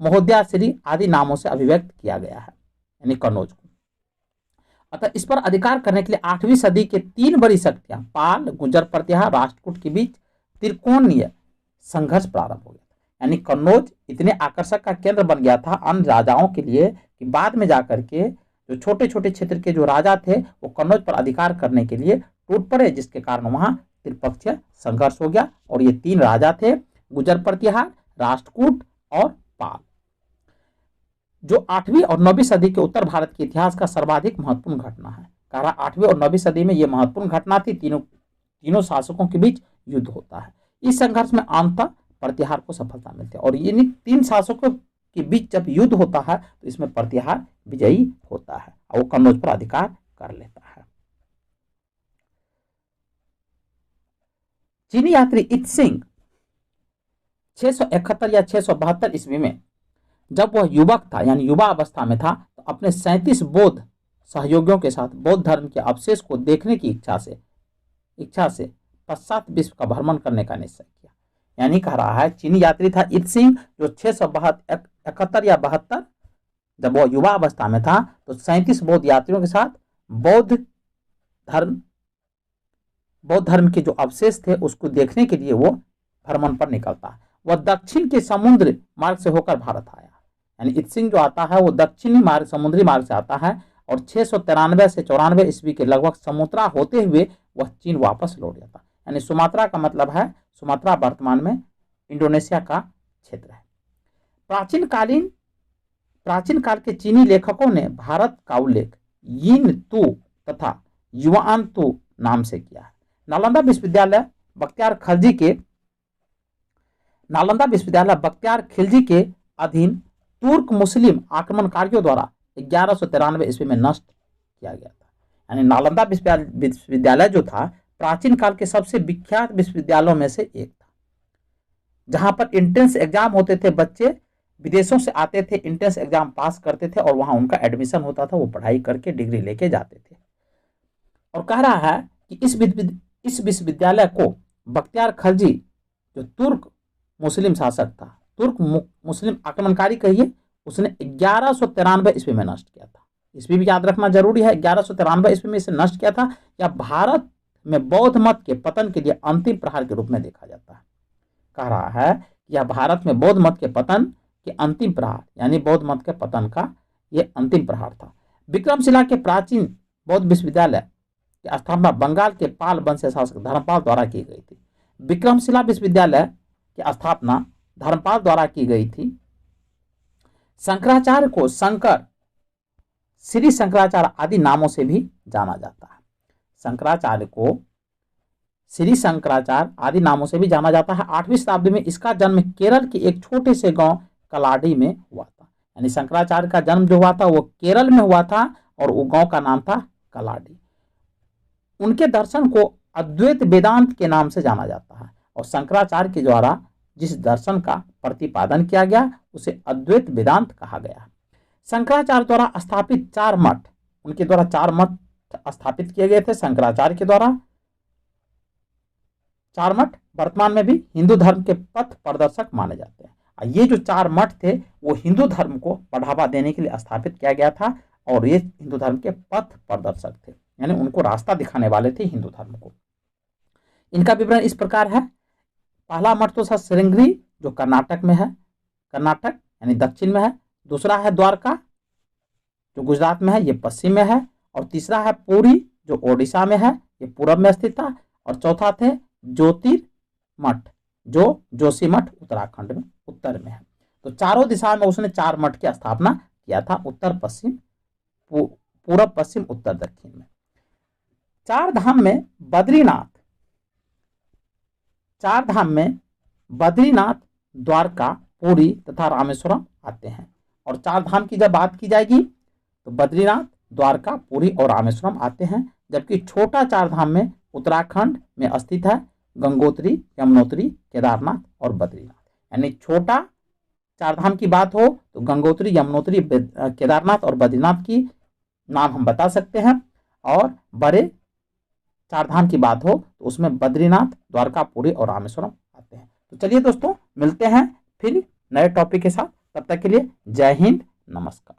[SPEAKER 1] महोदयाश्री आदि नामों से अभिव्यक्त किया गया है, यानी कन्नौज को। अतः इस पर अधिकार करने के लिए 8वीं सदी के 3 बड़ी शक्तियां पाल, गुर्जर प्रतिहार, राष्ट्रकूट के बीच त्रिकोणीय संघर्ष प्रारंभ हो गया। यानी कन्नौज इतने आकर्षक का केंद्र बन गया था अन्य राजाओं के लिए कि बाद में जाकर के जो छोटे छोटे क्षेत्र के जो राजा थे वो कन्नौज पर अधिकार करने के लिए टूट पड़े, जिसके कारण वहां त्रिपक्षीय संघर्ष हो गया। और ये 3 राजा थे, गुर्जर प्रतिहार, राष्ट्रकूट और पाल, जो 8वीं और 9वीं सदी के उत्तर भारत के इतिहास का सर्वाधिक महत्वपूर्ण घटना है। कह रहा 8वीं और 9वीं सदी में यह महत्वपूर्ण घटना थी। तीनों शासकों के बीच युद्ध होता है। इस संघर्ष में अंततः प्रतिहार को सफलता मिलती है और ये 3 शासकों के बीच जब युद्ध होता है तो इसमें प्रतिहार विजयी होता है और वो कन्नौज पर अधिकार कर लेता है। चीनी यात्री इत सिंह 671 या 672 ईस्वी में जब वह युवक था, यानी युवा अवस्था में था, तो अपने 37 बौद्ध सहयोगियों के साथ बौद्ध धर्म के अवशेष को देखने की इच्छा से पश्चात विश्व का भ्रमण करने का निश्चय किया। यानी कह रहा है चीनी यात्री था इत सिंह, जो 671 या 72, जब वो युवा अवस्था में था तो 37 बौद्ध यात्रियों के साथ बौद्ध धर्म के जो अवशेष थे उसको देखने के लिए वो भ्रमण पर निकलता है। वह दक्षिण के समुद्र मार्ग से होकर भारत आया। यानी इत सिंह जो आता है वो दक्षिणी मार्ग, समुद्री मार्ग से आता है और 693 से 94 ईस्वी के लगभग सुमात्रा होते हुए वह चीन वापस लौट जाता। यानी सुमात्रा का मतलब है, सुमात्रा वर्तमान में इंडोनेशिया का क्षेत्र है। प्राचीन काल के चीनी लेखकों ने भारत का उल्लेख यिन तू तथा युआन तू नाम से किया है। नालंदा विश्वविद्यालय बख्तियार खिलजी के अधीन तुर्क मुस्लिम आक्रमणकारियों द्वारा 1193 ईस्वी में नष्ट किया गया था। यानी नालंदा विश्वविद्यालय जो था प्राचीन काल के सबसे विख्यात विश्वविद्यालयों में से एक था, जहां पर इंट्रेंस एग्जाम होते थे। बच्चे विदेशों से आते थे, इंट्रेंस एग्जाम पास करते थे और वहां उनका एडमिशन होता था, वो पढ़ाई करके डिग्री लेके जाते थे। और कह रहा है कि इस विश्वविद्यालय को बख्तियार खिलजी जो तुर्क मुस्लिम शासक था, तुर्क मुस्लिम आक्रमणकारी कहिए, उसने 1193 ईस्वी में नष्ट किया था। ईस्वी भी याद रखना जरूरी है, 1193 ईस्वी में इसे नष्ट किया था। यह भारत में बौद्ध मत के पतन के लिए अंतिम प्रहार के रूप में देखा जाता है। कह रहा है यह भारत में बौद्ध मत के पतन के अंतिम प्रहार, यानी बौद्ध मत के पतन का यह अंतिम प्रहार था। विक्रमशिला के प्राचीन बौद्ध विश्वविद्यालय की स्थापना बंगाल के पाल वंश शासक धर्मपाल द्वारा की गई थी। विक्रमशिला विश्वविद्यालय की स्थापना धर्मपाल द्वारा की गई थी। शंकराचार्य को श्री शंकराचार्य आदि नामों से भी जाना जाता है। शंकराचार्य को श्री शंकराचार्य आदि नामों से भी जाना जाता है। 8वीं शताब्दी में इसका जन्म केरल के एक छोटे से गांव कलाडी में हुआ था। यानी शंकराचार्य का जन्म जो हुआ था वो केरल में हुआ था और वो गांव का नाम था कलाडी। उनके दर्शन को अद्वैत वेदांत के नाम से जाना जाता है और शंकराचार्य के द्वारा जिस दर्शन का प्रतिपादन किया गया उसे अद्वैत वेदांत कहा गया। शंकराचार्य द्वारा स्थापित 4 मठ, उनके द्वारा 4 मठ स्थापित किए गए थे शंकराचार्य के द्वारा। 4 मठ वर्तमान में भी हिंदू धर्म के पथ प्रदर्शक माने जाते हैं। ये जो 4 मठ थे वो हिंदू धर्म को बढ़ावा देने के लिए स्थापित किया गया था और ये हिंदू धर्म के पथ प्रदर्शक थे, यानी उनको रास्ता दिखाने वाले थे हिंदू धर्म को। इनका विवरण इस प्रकार है। पहला मठ तो था श्रृंगेरी जो कर्नाटक में है, कर्नाटक यानी दक्षिण में है। दूसरा है द्वारका जो गुजरात में है, ये पश्चिम में है। और तीसरा है पुरी जो ओडिशा में है, ये पूर्व में स्थित था। और चौथा थे ज्योतिर्मठ जो जोशीमठ उत्तराखंड में उत्तर में है। तो चारों दिशा में उसने 4 मठ की स्थापना किया था, उत्तर पश्चिम, पूर्व पश्चिम, उत्तर दक्षिण में। 4 धाम में बद्रीनाथ, द्वारका, पुरी तथा रामेश्वरम आते हैं। और 4 धाम की जब बात की जाएगी तो बद्रीनाथ, द्वारका, पुरी और रामेश्वरम आते हैं। जबकि छोटा 4 धाम में उत्तराखंड में स्थित है गंगोत्री, यमुनोत्री, केदारनाथ और बद्रीनाथ। यानी छोटा 4 धाम की बात हो तो गंगोत्री, यमुनोत्री, केदारनाथ और बद्रीनाथ की नाम हम बता सकते हैं। और बड़े 4 धाम की बात हो तो उसमें बद्रीनाथ, द्वारका, पुरी और रामेश्वरम आते हैं। तो चलिए दोस्तों मिलते हैं फिर नए टॉपिक के साथ, तब तक के लिए जय हिंद, नमस्कार।